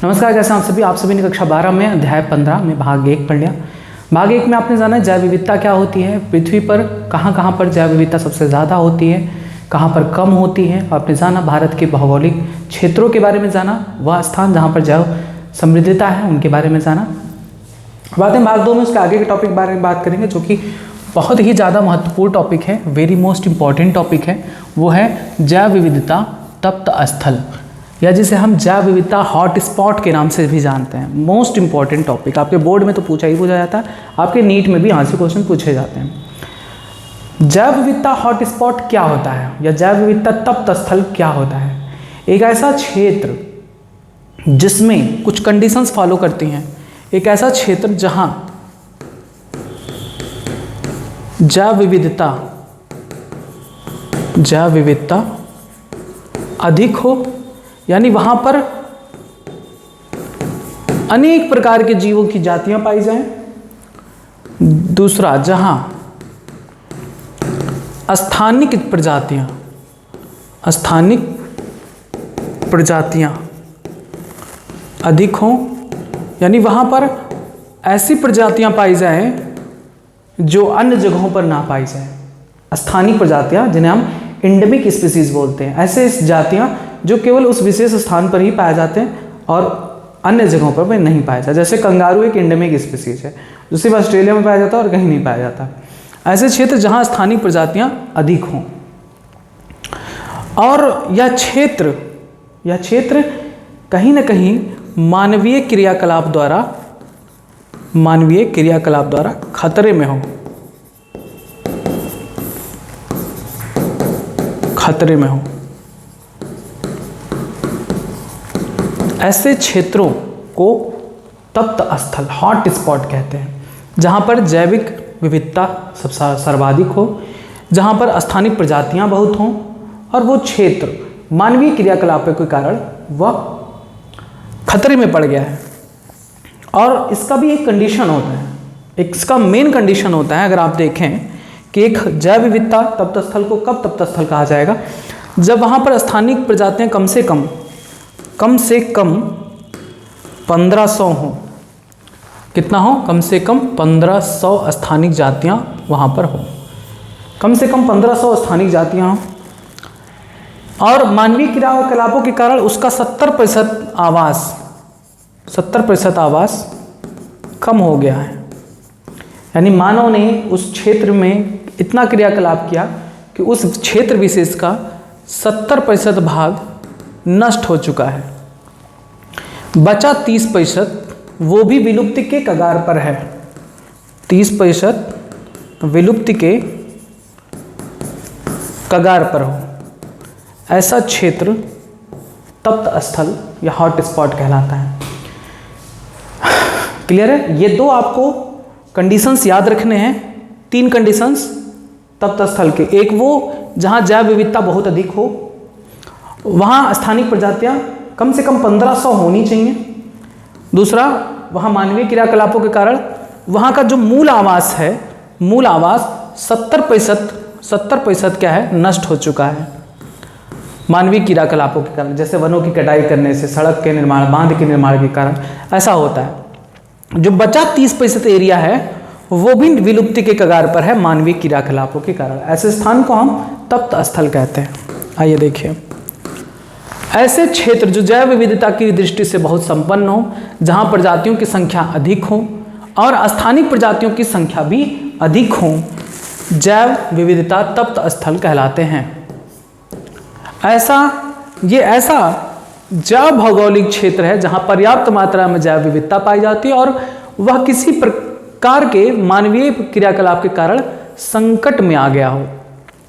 नमस्कार, कैसे आप सभी ने कक्षा 12 में अध्याय 15 में भाग 1 पढ़ लिया। भाग 1 में आपने जाना जैव विविधता क्या होती है, पृथ्वी पर कहाँ पर जैव विविधता सबसे ज़्यादा होती है, कहाँ पर कम होती है। आपने जाना भारत के भौगोलिक क्षेत्रों के बारे में जाना, वह स्थान जहाँ पर जैव समृद्धता है उनके बारे में जाना। बात है भाग 2 में उसके आगे के टॉपिक के बारे में बात करेंगे, जो कि बहुत ही ज़्यादा महत्वपूर्ण टॉपिक है, वेरी मोस्ट इम्पॉर्टेंट टॉपिक है। वो है जैव विविधता तप्त स्थल, या जिसे हम जैव विविधता हॉट स्पॉट के नाम से भी जानते हैं। मोस्ट इंपॉर्टेंट टॉपिक, आपके बोर्ड में तो पूछा जाता है, आपके नीट में भी यहाँ से क्वेश्चन पूछे जाते हैं। जैव विविधता हॉट स्पॉट क्या होता है, या जैव विविधता तप्त स्थल क्या होता है? एक ऐसा क्षेत्र जिसमें कुछ कंडीशंस फॉलो करती हैं, एक ऐसा क्षेत्र जहाँ जैव विविधता अधिक हो, यानी वहाँ पर अनेक प्रकार के जीवों की जातियां पाई जाएं। दूसरा, जहाँ स्थानिक प्रजातियां अधिक हों, यानी वहाँ पर ऐसी प्रजातियां पाई जाएं जो अन्य जगहों पर ना पाई जाएं। स्थानिक प्रजातियां जिन्हें हम एंडेमिक स्पीसीज बोलते हैं, ऐसे जातियां जो केवल उस विशेष स्थान पर ही पाए जाते हैं और अन्य जगहों पर नहीं पाए जाते। जैसे कंगारू एक एंडेमिक स्पीसीज है, जो सिर्फ ऑस्ट्रेलिया में पाया जाता है और कहीं नहीं पाया जाता। ऐसे क्षेत्र जहां स्थानिक प्रजातियां अधिक हों, और यह क्षेत्र कहीं ना कहीं मानवीय क्रियाकलाप द्वारा खतरे में हो। ऐसे क्षेत्रों को तप्त स्थल हॉट स्पॉट कहते हैं, जहाँ पर जैविक विविधता सर्वाधिक हो, जहाँ पर स्थानिक प्रजातियाँ बहुत हों, और वो क्षेत्र मानवीय क्रियाकलापों के कारण वह खतरे में पड़ गया है। और इसका भी एक कंडीशन होता है, इसका मेन कंडीशन होता है, अगर आप देखें कि एक जैव विविधता तप्त स्थल को कब तप्त स्थल कहा जाएगा, जब वहाँ पर स्थानिक प्रजातियाँ कम से कम 1500 हो। कितना हो? कम से कम 1500 स्थानिक जातियां वहां पर हो, कम से कम 1500 स्थानिक जातियां हो, और मानवीय क्रियाकलापों के कारण उसका 70% आवास कम हो गया है। यानी मानव ने उस क्षेत्र में इतना क्रियाकलाप किया कि उस क्षेत्र विशेष का 70% भाग नष्ट हो चुका है। बचा 30%, वो भी विलुप्ति के कगार पर है। 30% विलुप्ति के कगार पर हो, ऐसा क्षेत्र तप्त स्थल या हॉट स्पॉट कहलाता है। क्लियर है? ये दो आपको कंडीशंस याद रखने हैं, 3 कंडीशंस तप्त स्थल के। एक वो जहाँ जैव विविधता बहुत अधिक हो, वहाँ स्थानिक प्रजातियाँ कम से कम 1500 होनी चाहिए। दूसरा, वहाँ मानवीय क्रियाकलापों के कारण वहाँ का जो मूल आवास 70% क्या है? नष्ट हो चुका है मानवीय क्रियाकलापों के कारण, जैसे वनों की कटाई करने से, सड़क के निर्माण, बांध के निर्माण के कारण ऐसा होता है। जो बचा 30% एरिया है वो भी विलुप्ति के कगार पर है मानवीय क्रियाकलापों के कारण। ऐसे स्थान को हम तप्त स्थल कहते हैं। आइए देखिए, ऐसे क्षेत्र जो जैव विविधता की दृष्टि से बहुत संपन्न हो, जहाँ प्रजातियों की संख्या अधिक हो और स्थानिक प्रजातियों की संख्या भी अधिक हो, जैव विविधता तप्त स्थल कहलाते हैं। ऐसा जैव भौगोलिक क्षेत्र है जहाँ पर्याप्त मात्रा में जैव विविधता पाई जाती है और वह किसी प्रकार के मानवीय क्रियाकलाप के कारण संकट में आ गया हो।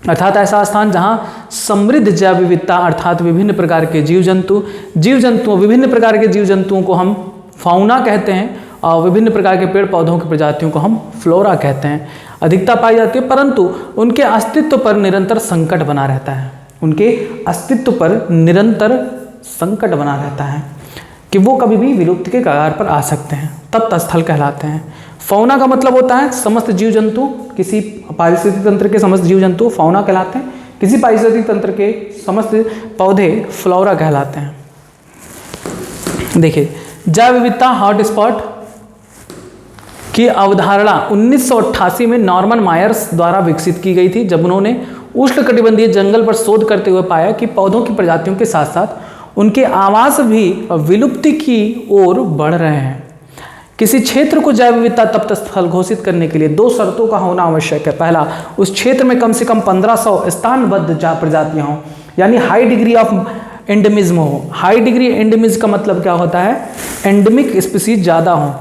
अर्थात ऐसा स्थान जहाँ समृद्ध जैव विविधता, अर्थात विभिन्न प्रकार के विभिन्न प्रकार के जीव जंतुओं को हम फाउना कहते हैं, और विभिन्न प्रकार के पेड़ पौधों की प्रजातियों को हम फ्लोरा कहते हैं, अधिकता पाई जाती है। परंतु उनके अस्तित्व पर निरंतर संकट बना रहता है, कि वो कभी भी विलुप्ति के कगार पर आ सकते हैं। तप्त स्थल कहलाते हैं। फौना का मतलब होता है समस्त जीव जंतु, किसी पारिस्थितिक तंत्र के समस्त जीव जंतु फौना कहलाते हैं, किसी पारिस्थितिक तंत्र के समस्त पौधे फ्लोरा कहलाते हैं। देखिए जैव विविधता हॉटस्पॉट की अवधारणा 1988 में नॉर्मन मायर्स द्वारा विकसित की गई थी, जब उन्होंने उष्णकटिबंधीय जंगल पर शोध करते हुए पाया कि पौधों की प्रजातियों के साथ साथ उनके आवास भी विलुप्ति की ओर बढ़ रहे हैं। किसी क्षेत्र को जैव विविधता तप्त स्थल घोषित करने के लिए 2 शर्तों का होना आवश्यक है। पहला, उस क्षेत्र में कम से कम 1500 स्थानबद्ध प्रजातियां हों, यानी हाई डिग्री ऑफ एंडेमिज्म हो। हाई डिग्री एंडेमिज्म का मतलब क्या होता है? एंडेमिक स्पीसीज ज़्यादा हो,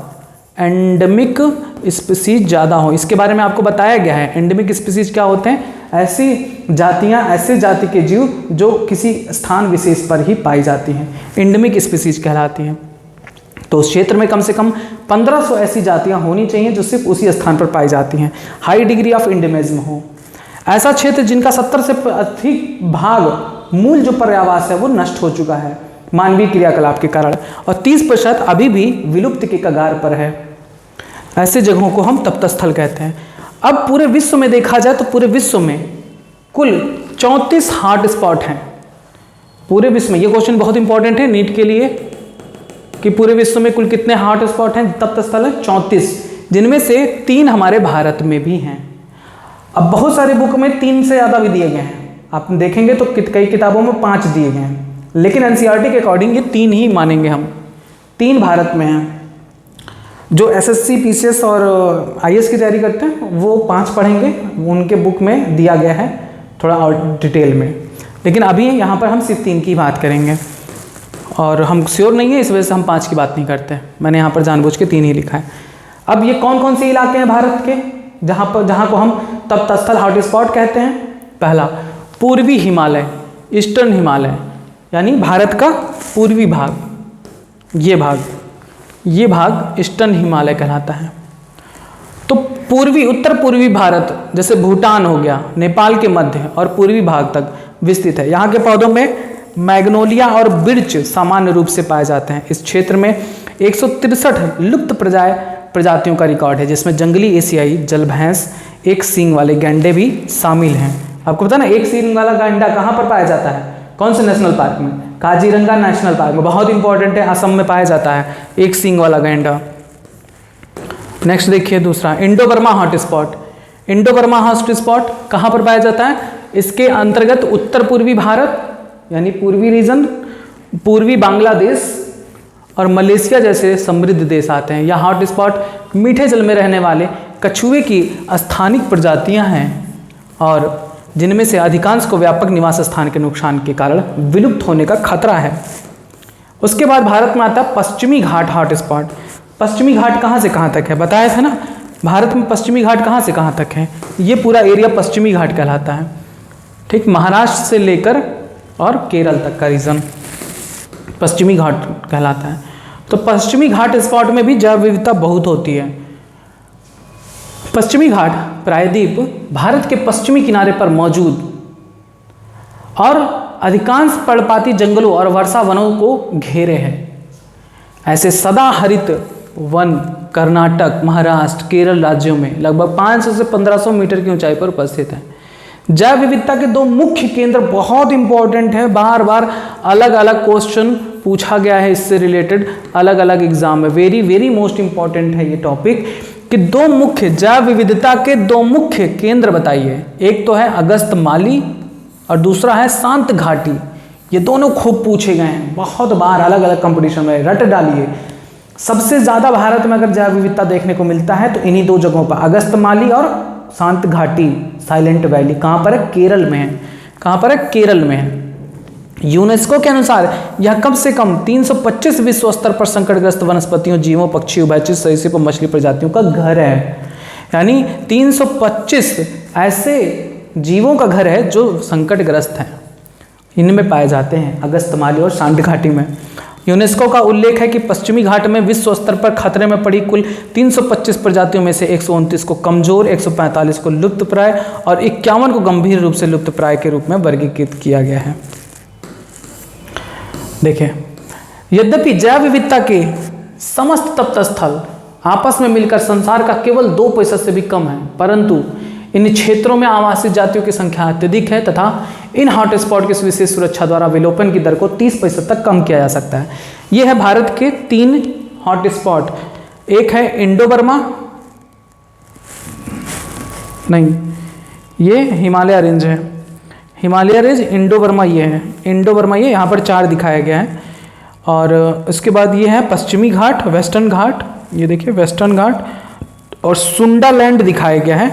एंडेमिक स्पीसीज ज़्यादा हो। इसके बारे में आपको बताया गया है। एंडेमिक स्पीसीज क्या होते हैं? ऐसी जातियां, ऐसे जाति के जीव जो किसी स्थान विशेष पर ही पाई जाती हैं, एंडेमिक स्पीसीज कहलाती हैं। तो उस क्षेत्र में कम से कम 1500 ऐसी जातियां होनी चाहिए जो सिर्फ उसी स्थान पर पाई जाती हैं, हाई डिग्री ऑफ एंडेमिज्म हो। ऐसा क्षेत्र जिनका 70 से अधिक भाग मूल जो पर्यावास है वो नष्ट हो चुका है मानवीय क्रियाकलाप के कारण, और 30% अभी भी विलुप्त के कगार पर है। ऐसे जगहों को हम तप्त स्थल कहते हैं। अब पूरे विश्व में देखा जाए तो पूरे विश्व में कुल 34 हॉट स्पॉट हैं। पूरे विश्व में, ये क्वेश्चन बहुत इंपॉर्टेंट है नीट के लिए कि पूरे विश्व में कुल कितने हॉट स्पॉट हैं, तप्त स्थल है 34, जिनमें से 3 हमारे भारत में भी हैं। अब बहुत सारे बुक में 3 से ज़्यादा भी दिए गए हैं, आप देखेंगे तो कई किताबों में 5 दिए गए हैं, लेकिन एनसीईआरटी के अकॉर्डिंग ये 3 ही मानेंगे हम। 3 भारत में हैं। जो एसएससी, पीसीएस और आईएएस की तैयारी करते हैं वो 5 पढ़ेंगे, उनके बुक में दिया गया है थोड़ा और डिटेल में, लेकिन अभी यहाँ पर हम सिर्फ 3 की बात करेंगे और हम श्योर नहीं है, इस वजह से हम 5 की बात नहीं करते। मैंने यहाँ पर जानबूझ के 3 ही लिखा है। अब ये कौन कौन से इलाके हैं भारत के जहाँ को हम तप्त स्थल हॉटस्पॉट कहते हैं? पहला, पूर्वी हिमालय, ईस्टर्न हिमालय, यानी भारत का पूर्वी भाग, ये भाग ईस्टर्न हिमालय कहलाता है। तो पूर्वी, उत्तर पूर्वी भारत जैसे भूटान हो गया, नेपाल के मध्य और पूर्वी भाग तक विस्तृत है। यहाँ के पौधों में मैग्नोलिया और बिर्च सामान्य रूप से पाए जाते हैं। इस क्षेत्र में 163 लुप्त प्रजातियों का रिकॉर्ड है, जिसमें जंगली एशियाई जल भैंस, एक सींग वाले गैंडे भी शामिल हैं। आपको पता ना, एक सींग वाला गैंडा कहाँ पर पाया जाता है? कौन से नेशनल पार्क में? काजीरंगा नेशनल पार्क में, बहुत इंपॉर्टेंट है, असम में पाया जाता है एक सींग वाला गैंडा। नेक्स्ट देखिए दूसरा, Indo Burma hotspot. Indo Burma hotspot कहाँ पर पाया जाता है? इसके अंतर्गत उत्तर पूर्वी भारत यानी पूर्वी रीजन, पूर्वी बांग्लादेश और मलेशिया जैसे समृद्ध देश आते हैं। यह हॉटस्पॉट मीठे जल में रहने वाले कछुए की स्थानिक प्रजातियां हैं और जिनमें से अधिकांश को व्यापक निवास स्थान के नुकसान के कारण विलुप्त होने का खतरा है। उसके बाद भारत में आता है पश्चिमी घाट हॉटस्पॉट। पश्चिमी घाट कहाँ से कहाँ तक है? बताया था ना, भारत में पश्चिमी घाट कहाँ से कहाँ तक है? ये पूरा एरिया पश्चिमी घाट कहलाता है। ठीक, महाराष्ट्र से लेकर और केरल तक का रीजन पश्चिमी घाट कहलाता है। तो पश्चिमी घाट स्पॉट में भी जैव विविधता बहुत होती है। पश्चिमी घाट प्रायद्वीप भारत के पश्चिमी किनारे पर मौजूद और अधिकांश पर्णपाती जंगलों और वर्षा वनों को घेरे है। ऐसे सदा हरित वन कर्नाटक, महाराष्ट्र, केरल राज्यों में लगभग 500 से 1500 मीटर की ऊंचाई पर उपस्थित है। जैव विविधता के 2 मुख्य केंद्र बहुत इंपॉर्टेंट है, बार बार अलग अलग क्वेश्चन पूछा गया है इससे रिलेटेड अलग अलग एग्जाम में। वेरी वेरी मोस्ट इंपॉर्टेंट है ये टॉपिक कि 2 मुख्य जैव विविधता के 2 मुख्य केंद्र बताइए। एक तो है अगस्त माली और दूसरा है शांत घाटी। ये दोनों खूब पूछे गए हैं, बहुत बार अलग अलग कंपटीशन में, रट डालिए। सबसे ज़्यादा भारत में अगर जैव विविधता देखने को मिलता है तो इन्हीं 2 जगहों पर, अगस्त माली और शांत घाटी, साइलेंट वैली। कहाँ पर है? केरल में है। कहाँ पर है? केरल में है। यूनेस्को के अनुसार यह कम से कम 325 विश्व स्तर पर संकटग्रस्त वनस्पतियों, जीवों, पक्षी, उभयचर, सरीसृप और मछली प्रजातियों का घर है। यानी 325 ऐसे जीवों का घर है जो संकटग्रस्त हैं, इनमें पाए जाते हैं अगस्त माली और शांत घाटी में। यूनेस्को का उल्लेख है कि पश्चिमी घाट में विश्व स्तर पर खतरे में पड़ी कुल 325 प्रजातियों में से 129 को कमजोर, 145 को लुप्तप्राय और 51 को गंभीर रूप से लुप्तप्राय के रूप में वर्गीकृत किया गया है। देखिए, यद्यपि जैव विविधता के समस्त तप्त स्थल आपस में मिलकर संसार का केवल 2% से भी कम है, परंतु इन क्षेत्रों में आवासित जातियों की संख्या अत्यधिक है तथा इन हॉटस्पॉट की विशेष सुरक्षा द्वारा विलोपन की दर को 30% तक कम किया जा सकता है। ये है भारत के 3 हॉटस्पॉट। एक है इंडो बर्मा, नहीं ये हिमालय रेंज है, हिमालय रेंज, इंडो बर्मा ये है, इंडो बर्मा ये यहाँ पर 4 दिखाया गया है। और उसके बाद ये है पश्चिमी घाट, वेस्टर्न घाट, ये देखिए वेस्टर्न घाट, और सुंडालैंड दिखाया गया है,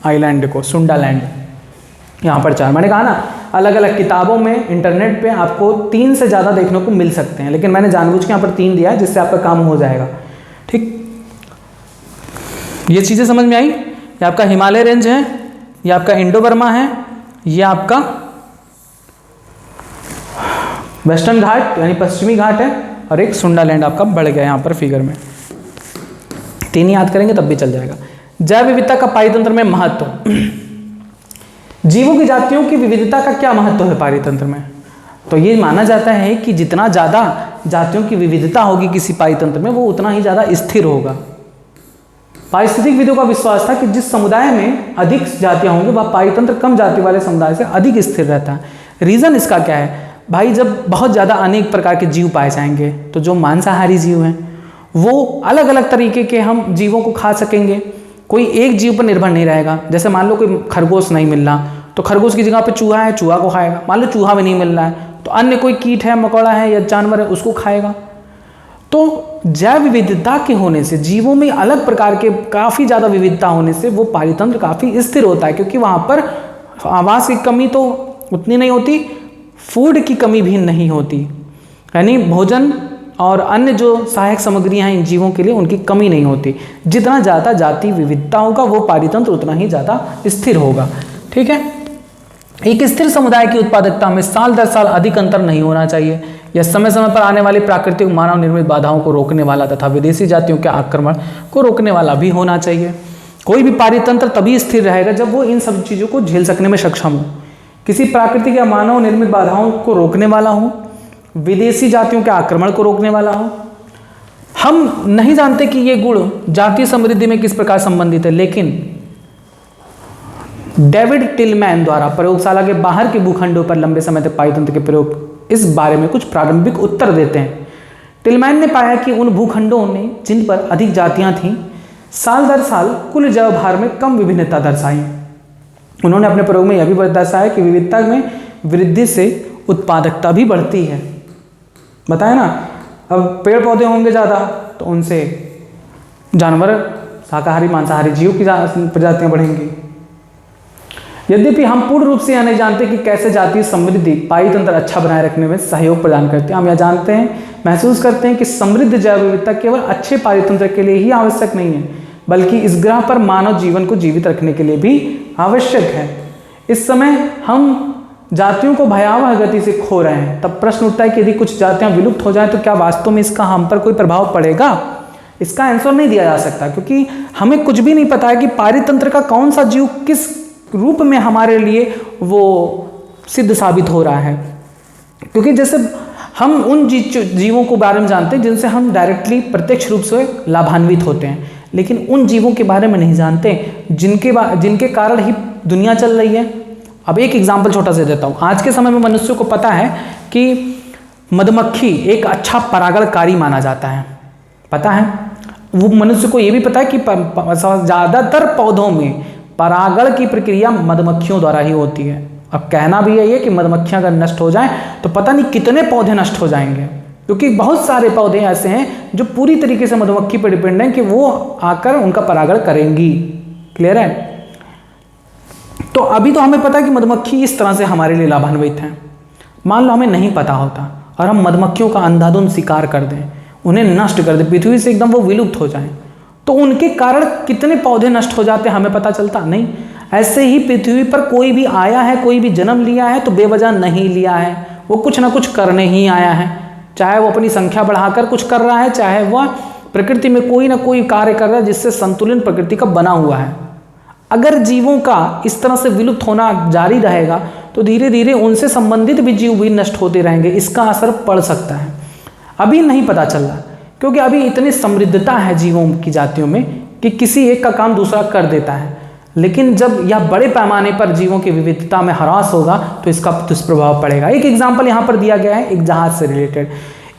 आइलैंड को सुंडालैंड, यहाँ पर 4। मैंने कहा ना अलग अलग किताबों में, इंटरनेट पे आपको 3 से ज़्यादा देखने को मिल सकते हैं, लेकिन मैंने जानबूझ के यहाँ पर 3 दिया है जिससे आपका काम हो जाएगा। ठीक, ये चीज़ें समझ में आई। ये आपका हिमालय रेंज है, ये आपका इंडो बर्मा है, ये आपका वेस्टर्न घाट यानी पश्चिमी घाट है, और एक सुंडालैंड आपका बढ़ गया यहाँ पर फिगर में। 3 याद करेंगे तब भी चल जाएगा। जैव विविधता का पारितंत्र में महत्व। जीवों की जातियों की विविधता का क्या महत्व है पारितंत्र में? तो ये माना जाता है कि जितना ज़्यादा जातियों की विविधता होगी किसी पारितंत्र में, वो उतना ही ज़्यादा स्थिर होगा। पारिस्थितिक विदों का विश्वास था कि जिस समुदाय में अधिक जातियां होंगी वह पारितंत्र कम जाति वाले समुदाय से अधिक स्थिर रहता है। रीज़न इसका क्या है भाई? जब बहुत ज़्यादा अनेक प्रकार के जीव पाए जाएंगे तो जो मांसाहारी जीव हैं वो अलग अलग तरीके के हम जीवों को खा सकेंगे, कोई एक जीव पर निर्भर नहीं रहेगा। जैसे मान लो कोई खरगोश नहीं मिल रहा तो खरगोश की जगह पे चूहा है, चूहा को खाएगा। मान लो चूहा भी नहीं मिल रहा है तो अन्य कोई कीट है, मकोड़ा है या जानवर है, उसको खाएगा। तो जैव विविधता के होने से, जीवों में अलग प्रकार के काफ़ी ज़्यादा विविधता होने से वो पारितंत्र काफ़ी स्थिर होता है, क्योंकि वहाँ पर आवास की कमी तो उतनी नहीं होती, फूड की कमी भी नहीं होती, यानी भोजन और अन्य जो सहायक सामग्रियाँ हैं इन जीवों के लिए उनकी कमी नहीं होती। जितना ज़्यादा जाति विविधता होगा वो पारितंत्र उतना ही ज़्यादा स्थिर होगा। ठीक है, एक स्थिर समुदाय की उत्पादकता में साल दर साल अधिक अंतर नहीं होना चाहिए। यह समय समय पर आने वाली प्राकृतिक मानव निर्मित बाधाओं को रोकने वाला तथा विदेशी जातियों के आक्रमण को रोकने वाला भी होना चाहिए। कोई भी पारितंत्र तभी स्थिर रहेगा जब वो इन सब चीज़ों को झेल सकने में सक्षम हो, किसी प्राकृतिक या मानव निर्मित बाधाओं को रोकने वाला हो, विदेशी जातियों के आक्रमण को रोकने वाला हो। हम नहीं जानते कि ये गुण जातीय समृद्धि में किस प्रकार संबंधित है, लेकिन डेविड टिलमैन द्वारा प्रयोगशाला के बाहर के भूखंडों पर लंबे समय तक पारितंत्र के प्रयोग इस बारे में कुछ प्रारंभिक उत्तर देते हैं। टिलमैन ने पाया कि उन भूखंडों ने जिन पर अधिक जातियां थीं, साल दर साल कुल जैव भार में कम विभिन्नता दर्शाई। उन्होंने अपने प्रयोग में यह भी दर्शाया कि विविधता में वृद्धि से उत्पादकता भी बढ़ती है। बताया ना, अब पेड़ पौधे होंगे ज़्यादा तो उनसे जानवर, शाकाहारी मांसाहारी जीव की प्रजातियां बढ़ेंगी। यद्यपि हम पूर्ण रूप से यह नहीं जानते कि कैसे जातीय समृद्धि पारितंत्र अच्छा बनाए रखने में सहयोग प्रदान करते हैं। हम यह जानते हैं, महसूस करते हैं कि समृद्ध जैव विविधता केवल अच्छे पारितंत्र के लिए ही आवश्यक नहीं है, बल्कि इस ग्रह पर मानव जीवन को जीवित रखने के लिए भी आवश्यक है। इस समय हम जातियों को भयावह गति से खो रहे हैं। तब प्रश्न उठता है कि यदि कुछ जातियां विलुप्त हो जाएं तो क्या वास्तव में इसका हम पर कोई प्रभाव पड़ेगा? इसका आंसर नहीं दिया जा सकता, क्योंकि हमें कुछ भी नहीं पता है कि पारितंत्र का कौन सा जीव किस रूप में हमारे लिए वो सिद्ध साबित हो रहा है। क्योंकि जैसे हम उन जीवों को बारे में जानते हैं जिनसे हम डायरेक्टली प्रत्यक्ष रूप से लाभान्वित होते हैं, लेकिन उन जीवों के बारे में नहीं जानते जिनके कारण ही दुनिया चल रही है। अब एक एग्जाम्पल छोटा सा देता हूँ। आज के समय में मनुष्य को पता है कि मधुमक्खी एक अच्छा परागणकारी माना जाता है, पता है। वो मनुष्य को ये भी पता है कि ज़्यादातर पौधों में परागण की प्रक्रिया मधुमक्खियों द्वारा ही होती है। अब कहना भी यही है कि मधुमक्खियां अगर नष्ट हो जाएं तो पता नहीं कितने पौधे नष्ट हो जाएंगे, क्योंकि बहुत सारे पौधे ऐसे हैं जो पूरी तरीके से मधुमक्खी पर डिपेंड हैं कि वो आकर उनका परागण करेंगी। क्लियर है? तो अभी तो हमें पता है कि मधुमक्खी इस तरह से हमारे लिए लाभान्वित है। मान लो हमें नहीं पता होता और हम मधुमक्खियों का अंधाधुंध शिकार कर दें, उन्हें नष्ट कर दें, पृथ्वी से एकदम वो विलुप्त हो जाएं, तो उनके कारण कितने पौधे नष्ट हो जाते हैं हमें पता चलता नहीं। ऐसे ही पृथ्वी पर कोई भी आया है, कोई भी जन्म लिया है तो बेवजह नहीं लिया है, वो कुछ ना कुछ करने ही आया है। चाहे वो अपनी संख्या बढ़ाकर कुछ कर रहा है, चाहे वह प्रकृति में कोई ना कोई कार्य कर रहा है जिससे संतुलन प्रकृति का बना हुआ है। अगर जीवों का इस तरह से विलुप्त होना जारी रहेगा तो धीरे धीरे उनसे संबंधित भी जीव भी नष्ट होते रहेंगे। इसका असर पड़ सकता है, अभी नहीं पता चल रहा, क्योंकि अभी इतनी समृद्धता है जीवों की जातियों में कि किसी एक का काम दूसरा कर देता है। लेकिन जब यह बड़े पैमाने पर जीवों की विविधता में ह्रास होगा तो इसका दुष्प्रभाव पड़ेगा। एक एग्जाम्पल यहाँ पर दिया गया है एक जहाज से रिलेटेड।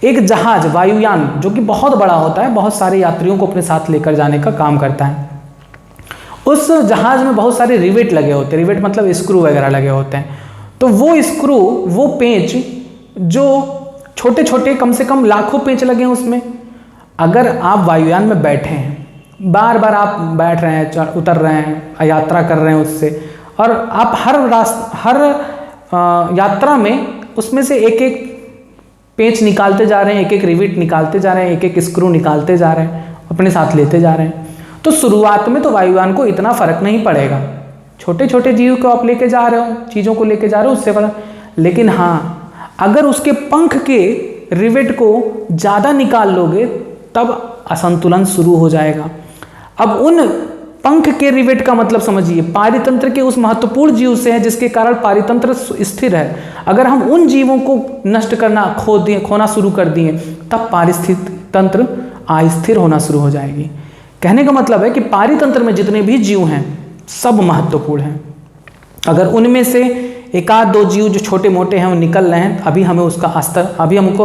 एक जहाज, वायुयान, जो कि बहुत बड़ा होता है, बहुत सारे यात्रियों को अपने साथ लेकर जाने का काम करता है। उस जहाज में बहुत सारे रिवेट लगे होते हैं, रिवेट मतलब स्क्रू वगैरह लगे होते हैं। तो वो स्क्रू, वो पेंच जो छोटे छोटे, कम से कम लाखों पेंच लगे हैं उसमें, अगर आप वायुयान में बैठे हैं, बार बार आप बैठ रहे हैं, उतर रहे हैं, यात्रा कर रहे हैं उससे, और आप हर यात्रा में उसमें से एक एक पेंच निकालते जा रहे हैं, एक एक रिवेट निकालते जा रहे हैं, एक एक स्क्रू निकालते जा रहे हैं, अपने साथ लेते जा रहे हैं, तो शुरुआत में तो वायुयान को इतना फर्क नहीं पड़ेगा। छोटे छोटे जीव को आप लेके जा रहे हो, चीज़ों को लेके जा रहे हो, उससे फर्क। लेकिन हाँ, अगर उसके पंख के रिवेट को ज़्यादा निकाल लोगे तब असंतुलन शुरू हो जाएगा। अब उन पंख के रिवेट का मतलब समझिए, पारितंत्र के उस महत्वपूर्ण जीव से है जिसके कारण पारितंत्र स्थिर है। अगर हम उन जीवों को नष्ट करना, खोना शुरू कर दिए, तब पारिस्थितिक तंत्र अस्थिर होना शुरू हो जाएगी। कहने का मतलब है कि पारितंत्र में जितने भी जीव हैं सब महत्वपूर्ण हैं। अगर उनमें से एक आध दो जीव जो छोटे मोटे हैं वो निकल रहे हैं, अभी हमको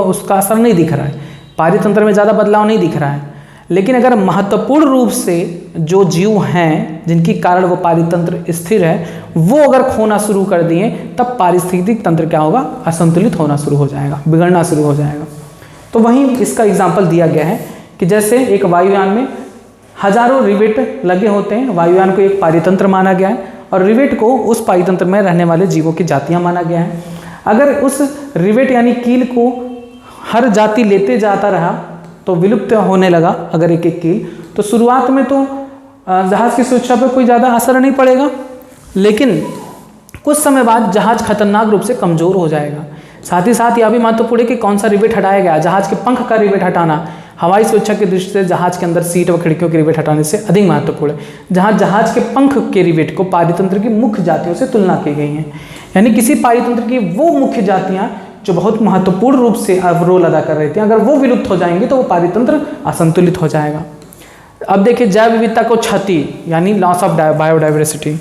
उसका असर नहीं दिख रहा है, पारितंत्र में ज़्यादा बदलाव नहीं दिख रहा है। लेकिन अगर महत्वपूर्ण रूप से जो जीव हैं जिनकी कारण वो पारितंत्र स्थिर है, वो अगर खोना शुरू कर दिए, तब पारिस्थितिक तंत्र क्या होगा, असंतुलित होना शुरू हो जाएगा, बिगड़ना शुरू हो जाएगा। तो वहीं इसका एग्जाम्पल दिया गया है कि जैसे एक वायुयान में हजारों रिवेट लगे होते हैं, वायुयान को एक पारितंत्र माना गया है और रिवेट को उस पारितंत्र में रहने वाले जीवों की जातियां माना गया है। अगर उस रिवेट यानी कील को हर जाति लेते जाता रहा तो विलुप्त होने लगा, अगर एक एक कील, तो शुरुआत में तो जहाज की सुरक्षा पर कोई ज़्यादा असर नहीं पड़ेगा, लेकिन कुछ समय बाद जहाज खतरनाक रूप से कमज़ोर हो जाएगा। साथ ही साथ यह भी महत्वपूर्ण है कि कौन सा रिवेट हटाया गया। जहाज के पंख का रिवेट हटाना हवाई सुरक्षा की दृष्टि से जहाज के अंदर सीट व खिड़कियों के रिवेट हटाने से अधिक महत्वपूर्ण है। जहां जहाज के पंख के रिवेट को पारितंत्र की मुख्य जातियों से तुलना की गई है, यानी किसी पारितंत्र की वो मुख्य जातियां जो बहुत महत्वपूर्ण रूप से रोल अदा कर रही थी, अगर वो विलुप्त हो जाएंगे तो वो पारितंत्र असंतुलित हो जाएगा। अब देखिए, जैव विविधता को क्षति यानी लॉस ऑफ बायोडाइवर्सिटी।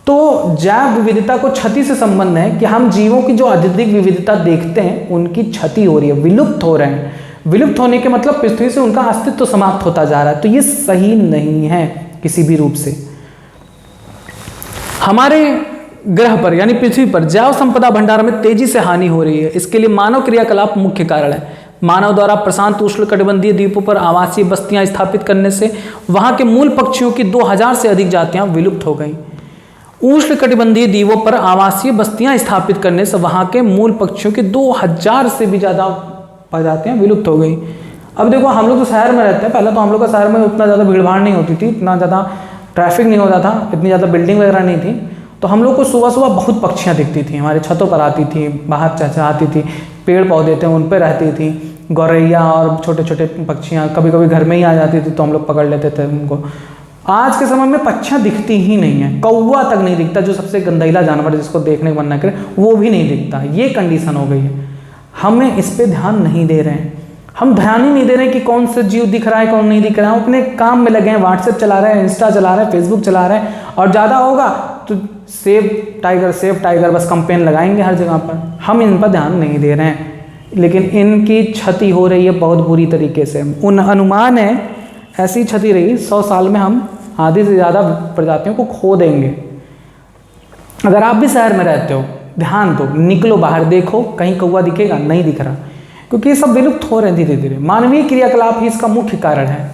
तो जैव विविधता को क्षति से संबंध है कि हम जीवों की जो अधिक विविधता देखते हैं उनकी क्षति हो रही है, विलुप्त हो रहे हैं। विलुप्त होने के मतलब पृथ्वी से उनका अस्तित्व समाप्त होता जा रहा है, तो ये सही नहीं है किसी भी रूप से। हमारे ग्रह पर यानी पृथ्वी पर जैव संपदा भंडार में तेजी से हानि हो रही है। इसके लिए मानव क्रियाकलाप मुख्य कारण है। मानव द्वारा प्रशांत उष्णकटिबंधीय द्वीपों पर आवासीय बस्तियां स्थापित करने से वहां के मूल पक्षियों की 2000 से अधिक जातियां विलुप्त हो गईं। उष्णकटिबंधीय द्वीपों पर आवासीय बस्तियां स्थापित करने से वहां के मूल पक्षियों की 2000 से भी ज़्यादा प्रजातियां विलुप्त हो गई। अब देखो, हम लोग तो शहर में रहते हैं, पहले तो हम लोग का शहर में उतना ज़्यादा भीड़ भाड़ नहीं होती थी, इतना ज़्यादा ट्रैफिक नहीं होता था, इतनी ज़्यादा बिल्डिंग वगैरह नहीं थी, तो हम लोग को सुबह सुबह बहुत पक्षियाँ दिखती थी, हमारे छतों पर आती थी, बाहर चहचहाती थी, पेड़ पौधे थे उन पर रहती थी, गौरैया और छोटे छोटे पक्षियाँ कभी कभी घर में ही आ जाती थी तो हम लोग पकड़ लेते थे उनको। आज के समय में पक्षियाँ दिखती ही नहीं है, कौवा तक नहीं दिखता, जो सबसे गंदीला जानवर जिसको देखने का मन न करे वो भी नहीं दिखता। ये कंडीशन हो गई है। हमें इस पे ध्यान नहीं दे रहे हैं, हम ध्यान ही नहीं दे रहे हैं कि कौन सा जीव दिख रहा है कौन नहीं दिख रहा है। अपने काम में लगे हैं, व्हाट्सएप चला रहे हैं, इंस्टा चला रहे हैं, फेसबुक चला रहे हैं, और ज़्यादा होगा तो सेव टाइगर बस कंपेन लगाएंगे हर जगह पर। हम इन पर ध्यान नहीं दे रहे हैं, लेकिन इनकी क्षति हो रही है बहुत बुरी तरीके से। उन अनुमान है ऐसी क्षति रही 100 साल में हम आधी से ज़्यादा प्रजातियों को खो देंगे। अगर आप भी शहर में रहते हो, ध्यान दो, निकलो बाहर, देखो कहीं कौवा दिखेगा, नहीं दिख रहा, क्योंकि ये सब विलुप्त हो रहे हैं धीरे धीरे। मानवीय क्रियाकलाप ही इसका मुख्य कारण है।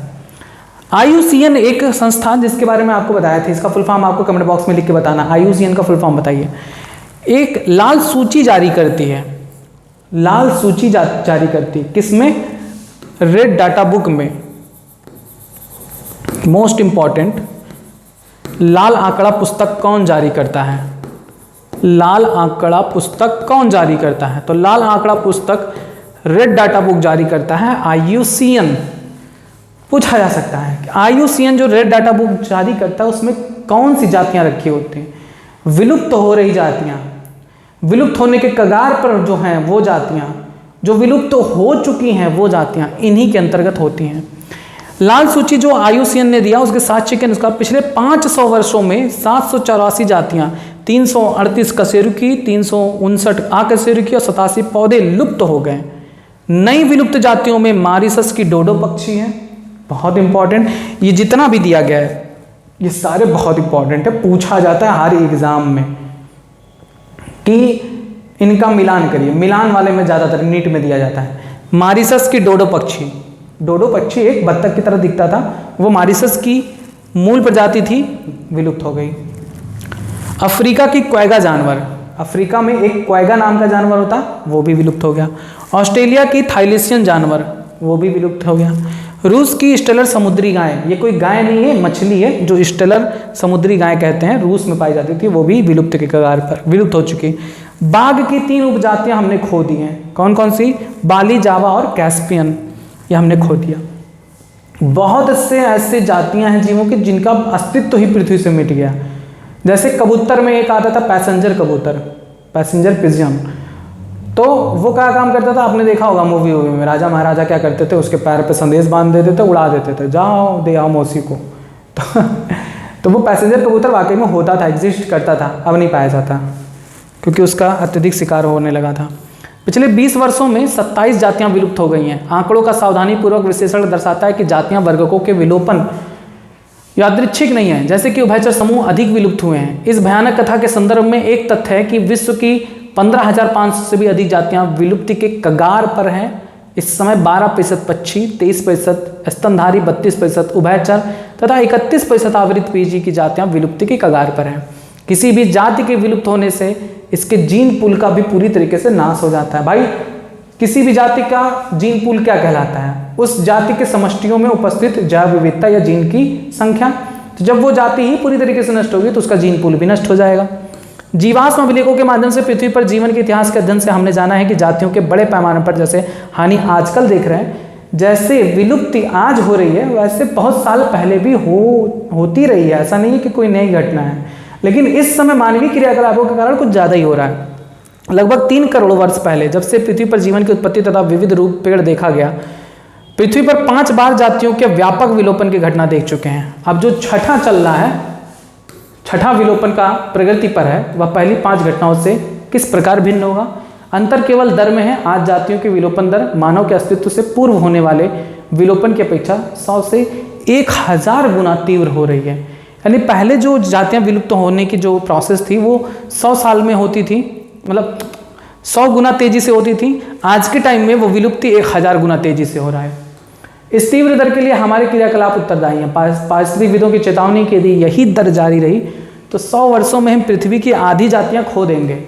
IUCN एक संस्थान जिसके बारे में आपको बताया था, इसका फुल फॉर्म आपको कमेंट बॉक्स में लिख के बताना। IUCN का फुल फॉर्म बताइए। एक लाल सूची जारी करती है, लाल सूची जारी करती है किसमें? रेड डाटा बुक में। मोस्ट इंपॉर्टेंट, लाल आंकड़ा पुस्तक कौन जारी करता है? लाल आंकड़ा पुस्तक कौन जारी करता है? तो लाल आंकड़ा पुस्तक रेड डाटा बुक जारी करता है IUCN। पूछा जा सकता है कि IUCN जो रेड डाटा बुक जारी करता है उसमें कौन सी जातियां रखी होती हैं? विलुप्त हो रही जातियां, विलुप्त होने के कगार पर जो हैं वो जातियां, जो विलुप्त हो चुकी हैं वो जातियां इन्हीं के अंतर्गत होती हैं। लाल सूची जो IUCN ने दिया उसके 7 चिकन, उसका पिछले 500 वर्षों में 784 जातियां, 338 कशेरुकी, 359 अकशेरुकी और 87 पौधे लुप्त हो गए। नई विलुप्त जातियों में मॉरिशस की डोडो पक्षी है, बहुत इंपॉर्टेंट। ये जितना भी दिया गया है ये सारे बहुत इंपॉर्टेंट है, पूछा जाता है हर एग्जाम में कि इनका मिलान करिए। मिलान वाले में ज़्यादातर नीट में दिया जाता है। मॉरिशस की डोडो पक्षी, डोडो पक्षी एक बत्तख की तरह दिखता था, वो मॉरिशस की मूल प्रजाति थी, विलुप्त हो गई। अफ्रीका की क्वेगा जानवर, अफ्रीका में एक क्वेगा नाम का जानवर होता, वो भी विलुप्त हो गया। ऑस्ट्रेलिया की थाईलिसियन जानवर, वो भी विलुप्त हो गया। रूस की स्टेलर समुद्री गाय, ये कोई गाय नहीं है, मछली है जो स्टेलर समुद्री गाय कहते हैं, रूस में पाई जाती थी, वो भी विलुप्त के कगार पर, विलुप्त हो चुकी। बाघ की 3 उपजातियां हमने खो दी हैं, कौन कौन सी? बाली, जावा और कैस्पियन, ये हमने खो दिया। बहुत से ऐसे जातियां हैं जीवों की जिनका अस्तित्व ही पृथ्वी से मिट गया। जैसे कबूतर में एक आता था पैसेंजर कबूतर, पैसेंजर पिजन, तो वो क्या काम करता था, आपने देखा होगा मूवी में, राजा महाराजा क्या करते थे, उसके पैर पे संदेश बांध देते थे, उड़ा देते थे, जाओ दे आओ मौसी को। तो वो पैसेंजर कबूतर वाकई में होता था, एग्जिस्ट करता था, अब नहीं पाया जाता क्योंकि उसका अत्यधिक शिकार होने लगा था। पिछले 20 वर्षों में 27 जातियां विलुप्त हो गई हैं। आंकड़ों का सावधानीपूर्वक विश्लेषण दर्शाता है कि जातियां वर्गकों के विलोपन यादृच्छिक नहीं है, जैसे कि उभयचर समूह अधिक विलुप्त हुए हैं। इस भयानक कथा के संदर्भ में एक तथ्य है कि विश्व की 15,500 से भी अधिक जातियां विलुप्ति के कगार पर हैं। इस समय 12% पक्षी, 23% स्तनधारी, 32% उभयचर तथा 31% आवृत पीजी की जातियां विलुप्ति के कगार पर हैं। किसी भी जाति के विलुप्त होने से इसके जीन पूल का भी पूरी तरीके से नाश हो जाता है। भाई किसी भी जाति का जीन पूल क्या कहलाता है? उस जाति के समष्टियों में उपस्थित जैव विविधता या जीन की संख्या। तो जब वो जाति ही पूरी तरीके से नष्ट होगी तो उसका जीन पूल भी नष्ट हो जाएगा। जीवाश्म अभिलेखों के माध्यम से पृथ्वी पर जीवन के इतिहास के अध्ययन से हमने जाना है कि जातियों के बड़े पैमाने पर जैसे हानि आजकल देख रहे हैं, जैसे विलुप्ति आज हो रही है, वैसे बहुत साल पहले भी होती रही है। ऐसा नहीं है कि कोई नई घटना है, लेकिन इस समय मानवीय क्रियाकलापों के कारण कुछ ज़्यादा ही हो रहा है। लगभग 3 करोड़ वर्ष पहले जब से पृथ्वी पर जीवन की उत्पत्ति तथा विविध रूप पेड़ देखा गया, पृथ्वी पर 5 बार जातियों के व्यापक विलोपन की घटना देख चुके हैं। अब जो छठा चल रहा है, छठा विलोपन का प्रगति पर है, वह पहली 5 घटनाओं से किस प्रकार भिन्न होगा? अंतर केवल दर में है। आज जातियों की विलोपन दर मानव के अस्तित्व से पूर्व होने वाले विलोपन की अपेक्षा 100 से 1000 गुना तीव्र हो रही है। यानी पहले जो जातियां विलुप्त होने की जो प्रोसेस थी वो 100 साल में होती थी, मतलब 100 गुना तेजी से होती थी। आज के टाइम में वो विलुप्ति 1000 गुना तेजी से हो रहा है। इस तीव्र दर के लिए हमारे क्रियाकलाप उत्तरदायी हैं। पारिस्थितिकविदों की चेतावनी के यदि यही दर जारी रही तो 100 वर्षों में हम पृथ्वी की आधी जातियां खो देंगे।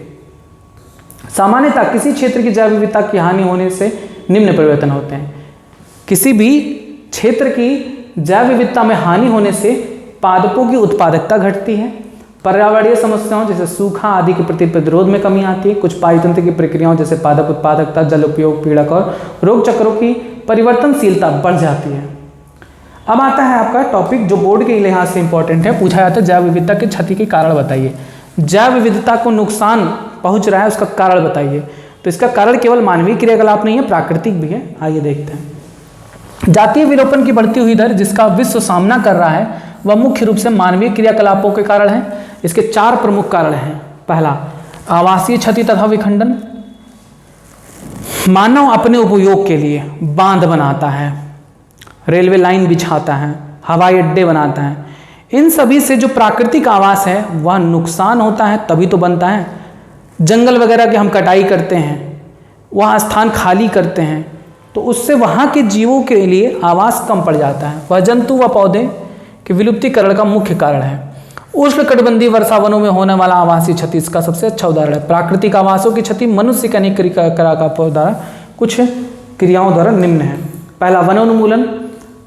सामान्यतः किसी क्षेत्र की जैव विविधता की हानि होने से निम्न परिवर्तन होते हैं। किसी भी क्षेत्र की जैव विविधता में हानि होने से पादपों की उत्पादकता घटती है, पर्यावरणीय समस्याओं जैसे सूखा आदि के प्रति प्रतिरोध में कमी आती है, कुछ पारितंत्र की प्रक्रियाओं जैसे पादप उत्पादकता, जल उपयोग, पीड़क और रोग चक्रों की परिवर्तनशीलता बढ़ जाती है। अब आता है आपका टॉपिक जो बोर्ड के लिहाज से इंपॉर्टेंट है, पूछा जाता है जैव विविधता की क्षति के कारण बताइए। जैव विविधता को नुकसान पहुंच रहा है, उसका कारण बताइए। तो इसका कारण केवल मानवीय क्रियाकलाप नहीं है, प्राकृतिक भी है। आइए देखते हैं। जातीय विलोपन की बढ़ती हुई दर जिसका विश्व सामना कर रहा है वह मुख्य रूप से मानवीय क्रियाकलापों के कारण है। इसके 4 प्रमुख कारण हैं। पहला, आवासीय क्षति तथा विखंडन। मानव अपने उपयोग के लिए बांध बनाता है, रेलवे लाइन बिछाता है, हवाई अड्डे बनाता है। इन सभी से जो प्राकृतिक आवास है वह नुकसान होता है, तभी तो बनता है। जंगल वगैरह की हम कटाई करते हैं, वहाँ स्थान खाली करते हैं, तो उससे वहाँ के जीवों के लिए आवास कम पड़ जाता है। वह जंतु व पौधे के विलुप्तीकरण का मुख्य कारण है। उष्णकटिबंधीय वर्षा वनों में होने वाला आवासीय क्षति इसका सबसे अच्छा उदाहरण है। प्राकृतिक आवासों की क्षति मनुष्य के अनेक क्रियाकलापों द्वारा कुछ क्रियाओं द्वारा निम्न है। पहला, वनोन्मूलन।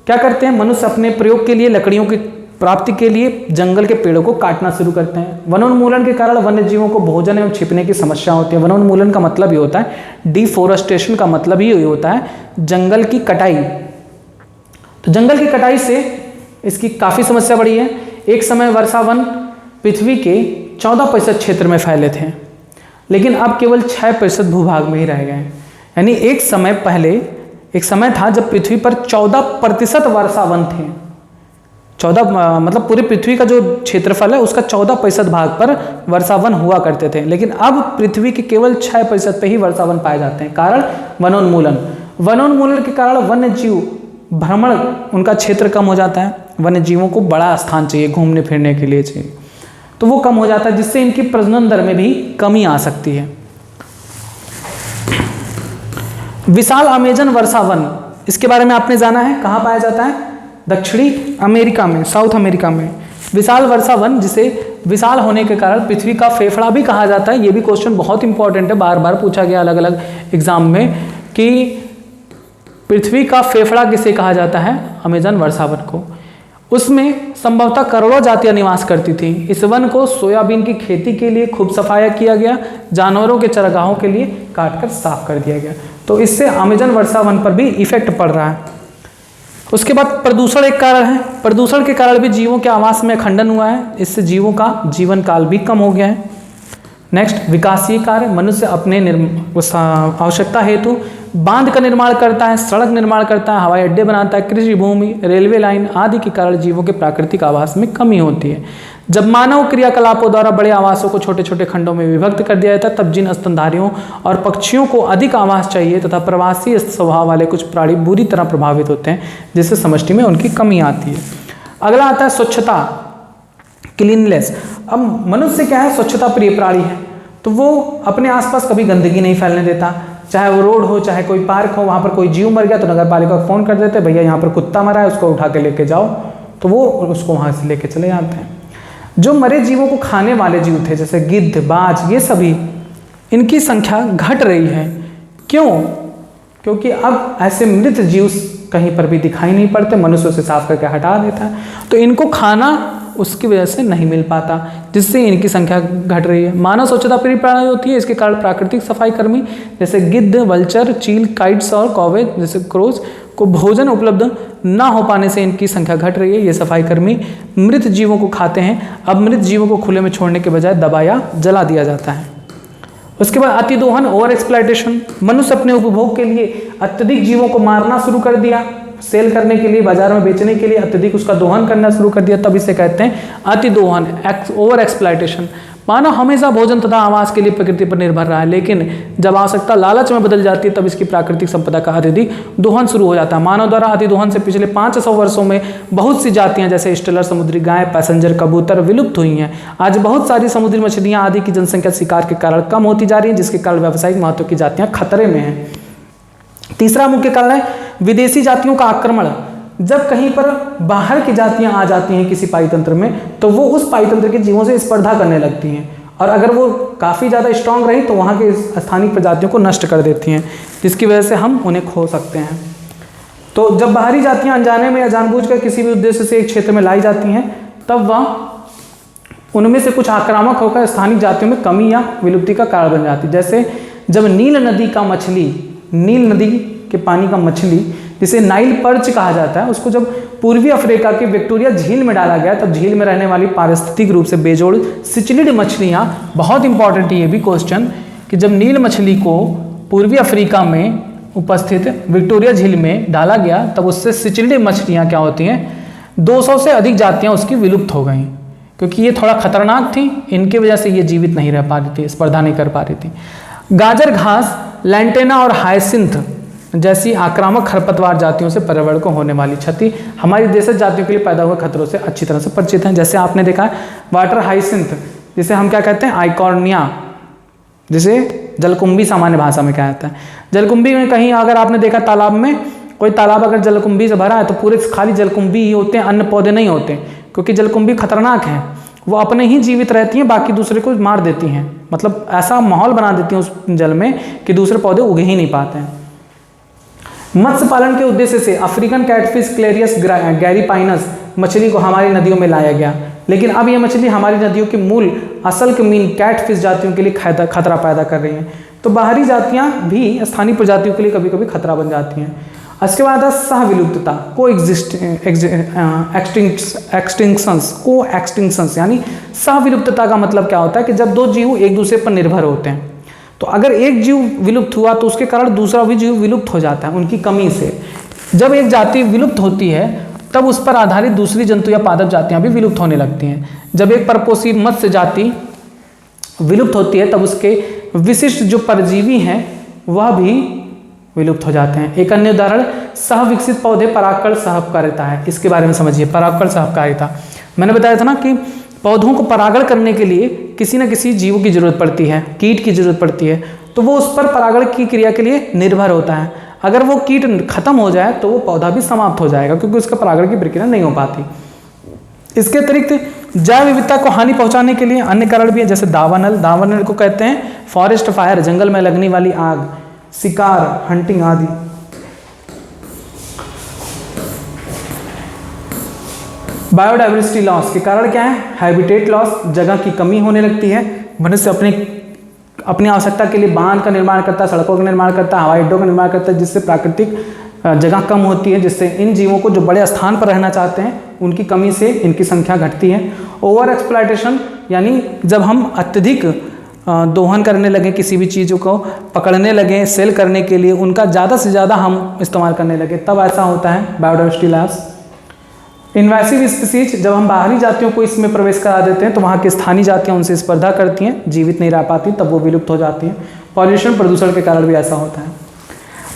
क्या करते हैं? मनुष्य अपने प्रयोग के लिए लकड़ियों की प्राप्ति के लिए जंगल के पेड़ों को काटना शुरू करते हैं। वनोन्मूलन के कारण वन्य जीवों को भोजन एवं छिपने की समस्या होती है। वनोन्मूलन का मतलब ये होता है, डिफोरेस्टेशन का मतलब ही होता है जंगल की कटाई। तो जंगल की कटाई से इसकी काफ़ी समस्या बढ़ी है। एक समय वर्षा वन पृथ्वी के 14% क्षेत्र में फैले थे, लेकिन अब केवल 6% भूभाग में ही रह गए। यानी एक समय पहले एक समय था जब पृथ्वी पर 14% वर्षावन थे। 14 मतलब पूरी पृथ्वी का जो क्षेत्रफल है उसका 14% भाग पर वर्षावन हुआ करते थे, लेकिन अब पृथ्वी के केवल 6% पे ही वर्षावन पाए जाते हैं। कारण वनोन्मूलन। वनोन्मूलन के कारण वन्य जीव भ्रमण, उनका क्षेत्र कम हो जाता है। वन्य जीवों को बड़ा स्थान चाहिए, घूमने फिरने के लिए चाहिए, तो वो कम हो जाता है, जिससे इनकी प्रजनन दर में भी कमी आ सकती है। विशाल अमेजन वर्षावन, इसके बारे में आपने जाना है, कहाँ पाया जाता है? दक्षिणी अमेरिका में, साउथ अमेरिका में। विशाल वर्षावन, जिसे विशाल होने के कारण पृथ्वी का फेफड़ा भी कहा जाता है। ये भी क्वेश्चन बहुत इंपॉर्टेंट है, बार बार पूछा गया अलग अलग एग्जाम में कि पृथ्वी का फेफड़ा किसे कहा जाता है? अमेजन वर्षावन को। उसमें संभवतः करोड़ों जातियां निवास करती थी। इस वन को सोयाबीन की खेती के लिए खूब सफाया किया गया, जानवरों के चरागाहों के लिए काटकर साफ कर दिया गया। तो इससे अमेजन वर्षावन पर भी इफेक्ट पड़ रहा है। उसके बाद प्रदूषण एक कारण है। प्रदूषण के कारण भी जीवों के आवास में खंडन हुआ है, इससे जीवों का जीवन काल भी कम हो गया है। नेक्स्ट, विकासीय कार्य। मनुष्य अपने आवश्यकता हेतु बांध का निर्माण करता है, सड़क निर्माण करता है, हवाई अड्डे बनाता है, कृषि भूमि, रेलवे लाइन आदि के कारण जीवों के प्राकृतिक आवास में कमी होती है। जब मानव क्रियाकलापों द्वारा बड़े आवासों को छोटे छोटे खंडों में विभक्त कर दिया जाता है, तब जिन स्तनधारियों और पक्षियों को अधिक आवास चाहिए तथा प्रवासी स्वभाव वाले कुछ प्राणी बुरी तरह प्रभावित होते हैं, जिससे समष्टि में उनकी कमी आती है। अगला आता है स्वच्छता, क्लीननेस। अब मनुष्य क्या है? स्वच्छता प्रिय प्राणी है, तो वो अपने आसपास कभी गंदगी नहीं फैलने देता। चाहे वो रोड हो, चाहे कोई पार्क हो, वहाँ पर कोई जीव मर गया तो नगर पालिका को फ़ोन कर देते, भैया यहाँ पर कुत्ता मरा है, उसको उठा के लेके जाओ, तो वो उसको वहाँ से लेके चले जाते हैं। जो मरे जीवों को खाने वाले जीव थे, जैसे गिद्ध, बाज, ये सभी, इनकी संख्या घट रही है। क्यों? क्योंकि अब ऐसे मृत जीव कहीं पर भी दिखाई नहीं पड़ते, मनुष्य उसे साफ करके हटा देता है, तो इनको खाना उसकी वजह से नहीं मिल पाता, जिससे इनकी संख्या घट रही है। मानव स्वच्छता प्रिय प्राणी होती है, इसके कारण प्राकृतिक सफाई कर्मी जैसे गिद्ध, वल्चर, चील, काइट्स और कौवे जैसे क्रोज को भोजन उपलब्ध ना हो पाने से इनकी संख्या घट रही है। ये सफाई कर्मी मृत जीवों को खाते हैं। अब मृत जीवों को खुले में छोड़ने के बजाय दबा या जला दिया जाता है। उसके बाद अतिदोहन, ओवर एक्सप्लॉयटेशन। मनुष्य अपने उपभोग के लिए अत्यधिक जीवों को मारना शुरू कर दिया, सेल करने के लिए, बाजार में बेचने के लिए अत्यधिक उसका दोहन करना शुरू कर दिया, तब इसे कहते हैं अतिदोहन, ओवर एक्सप्लॉयटेशन। मानव हमेशा भोजन तथा आवास के लिए प्रकृति पर निर्भर रहा है, लेकिन जब आवश्यकता लालच में बदल जाती है तब इसकी प्राकृतिक संपदा का अत्यधिक दोहन शुरू हो जाता है। मानव द्वारा अतिदोहन से पिछले 500 वर्षों में बहुत सी जातियां जैसे स्टेलर समुद्री गाय, पैसेंजर कबूतर विलुप्त हुई हैं। आज बहुत सारी समुद्री मछलियां आदि की जनसंख्या शिकार के कारण कम होती जा रही है, जिसके कारण व्यावसायिक महत्व की जातियां खतरे में हैं। तीसरा मुख्य कारण है विदेशी जातियों का आक्रमण। जब कहीं पर बाहर की जातियां आ जाती हैं किसी पाईतंत्र में, तो वो उस पाईतंत्र के जीवों से स्पर्धा करने लगती हैं, और अगर वो काफ़ी ज़्यादा स्ट्रांग रही तो वहाँ के स्थानीय प्रजातियों को नष्ट कर देती हैं, जिसकी वजह से हम उन्हें खो सकते हैं। तो जब बाहरी जातियां अनजाने में या जानबूझकर किसी भी उद्देश्य से एक क्षेत्र में लाई जाती हैं, तब वह उनमें से कुछ आक्रामक होकर स्थानीय जातियों में कमी या विलुप्ति का कारण बन जाती है। जैसे जब नील नदी का मछली, नील नदी के पानी का मछली जिसे नाइल पर्च कहा जाता है, उसको जब पूर्वी अफ्रीका के विक्टोरिया झील में डाला गया, तब झील में रहने वाली पारिस्थितिक रूप से बेजोड़ सिचिलिड मछलियाँ, बहुत इंपॉर्टेंट है ये भी क्वेश्चन, कि जब नील मछली को पूर्वी अफ्रीका में उपस्थित विक्टोरिया झील में डाला गया, तब उससे सिचिलिड मछलियाँ क्या होती हैं, 200 से अधिक जातियाँ उसकी विलुप्त हो गई, क्योंकि ये थोड़ा खतरनाक थी, इनकी वजह से ये जीवित नहीं रह पा रही थी, स्पर्धा नहीं कर पा रही थी। गाजर घास, लैंटेना और हायसिंथ जैसी आक्रामक खरपतवार जातियों से पर्यावरण को होने वाली क्षति हमारी देशज जातियों के लिए पैदा हुए खतरों से अच्छी तरह से परिचित हैं। जैसे आपने देखा है वाटर हाइसिंथ, जिसे हम क्या कहते हैं, आइकॉर्निया, जिसे जलकुंभी सामान्य भाषा में क्या कहता है। जलकुंभी में कहीं अगर आपने देखा तालाब में, कोई तालाब अगर जलकुंभी से भरा है तो पूरे खाली जलकुंभी ही होते हैं, अन्य पौधे नहीं होते, क्योंकि जलकुंभी खतरनाक हैं, वो अपने ही जीवित रहती हैं, बाकी दूसरे को मार देती हैं, मतलब ऐसा माहौल बना देती हैं उस जल में कि दूसरे पौधे उग ही नहीं पाते हैं। मत्स्य पालन के उद्देश्य से अफ्रीकन कैटफिश क्लेरियस गैरीपाइनस मछली को हमारी नदियों में लाया गया, लेकिन अब यह मछली हमारी नदियों की मूल असल के मीन कैटफिश जातियों के लिए खतरा पैदा कर रही हैं। तो बाहरी जातियां भी स्थानीय प्रजातियों के लिए कभी कभी खतरा बन जाती हैं। इसके बाद है सहविलुप्तता, को एक्सटिंक्शंस, यानी सहविलुप्तता का मतलब क्या होता है कि जब दो जीव एक दूसरे पर निर्भर होते हैं, तो अगर एक जीव विलुप्त हुआ तो उसके कारण दूसरा भी जीव विलुप्त हो जाता है उनकी कमी से। जब एक जाति विलुप्त होती है तब उस पर आधारित दूसरी जंतु या पादप जातियां भी विलुप्त होने लगती हैं। जब एक परपोषी मत्स्य जाति विलुप्त होती है तब उसके विशिष्ट जो परजीवी हैं वह भी विलुप्त हो जाते हैं। एक अन्य उदाहरण सहविकसित पौधे परागकण सहकारिता है। इसके बारे में समझिए, परागकण सहकारिता। मैंने बताया था ना कि पौधों को परागण करने के लिए किसी न किसी जीव की जरूरत पड़ती है, कीट की जरूरत पड़ती है, तो वो उस पर परागण की क्रिया के लिए निर्भर होता है। अगर वो कीट खत्म हो जाए तो वो पौधा भी समाप्त हो जाएगा क्योंकि उसका परागण की प्रक्रिया नहीं हो पाती। इसके अतिरिक्त जैव विविधता को हानि पहुंचाने के लिए अन्य कारण भी है, जैसे दावानल। दावानल को कहते हैं फॉरेस्ट फायर, जंगल में लगने वाली आग, शिकार, हंटिंग आदि। बायोडाइवर्सिटी लॉस के कारण क्या है? हैबिटेट लॉस, जगह की कमी होने लगती है। मनुष्य अपनी आवश्यकता के लिए बांध का निर्माण करता है, सड़कों का निर्माण करता है, हवाई अड्डों का निर्माण करता है, जिससे प्राकृतिक जगह कम होती है, जिससे इन जीवों को जो बड़े स्थान पर रहना चाहते हैं उनकी कमी से इनकी संख्या घटती है। ओवर एक्सप्लॉयटेशन, यानी जब हम अत्यधिक दोहन करने लगे, किसी भी चीज़ों को पकड़ने लगे सेल करने के लिए, उनका ज़्यादा से ज़्यादा हम इस्तेमाल करने लगे, तब ऐसा होता है बायोडाइवर्सिटी लॉस। इन्वेसिव स्पीसीज, जब हम बाहरी जातियों को इसमें प्रवेश करा देते हैं तो वहाँ की स्थानीय जातियाँ उनसे स्पर्धा करती हैं, जीवित नहीं रह पाती, तब वो विलुप्त हो जाती हैं। पॉल्यूशन, प्रदूषण के कारण भी ऐसा होता है।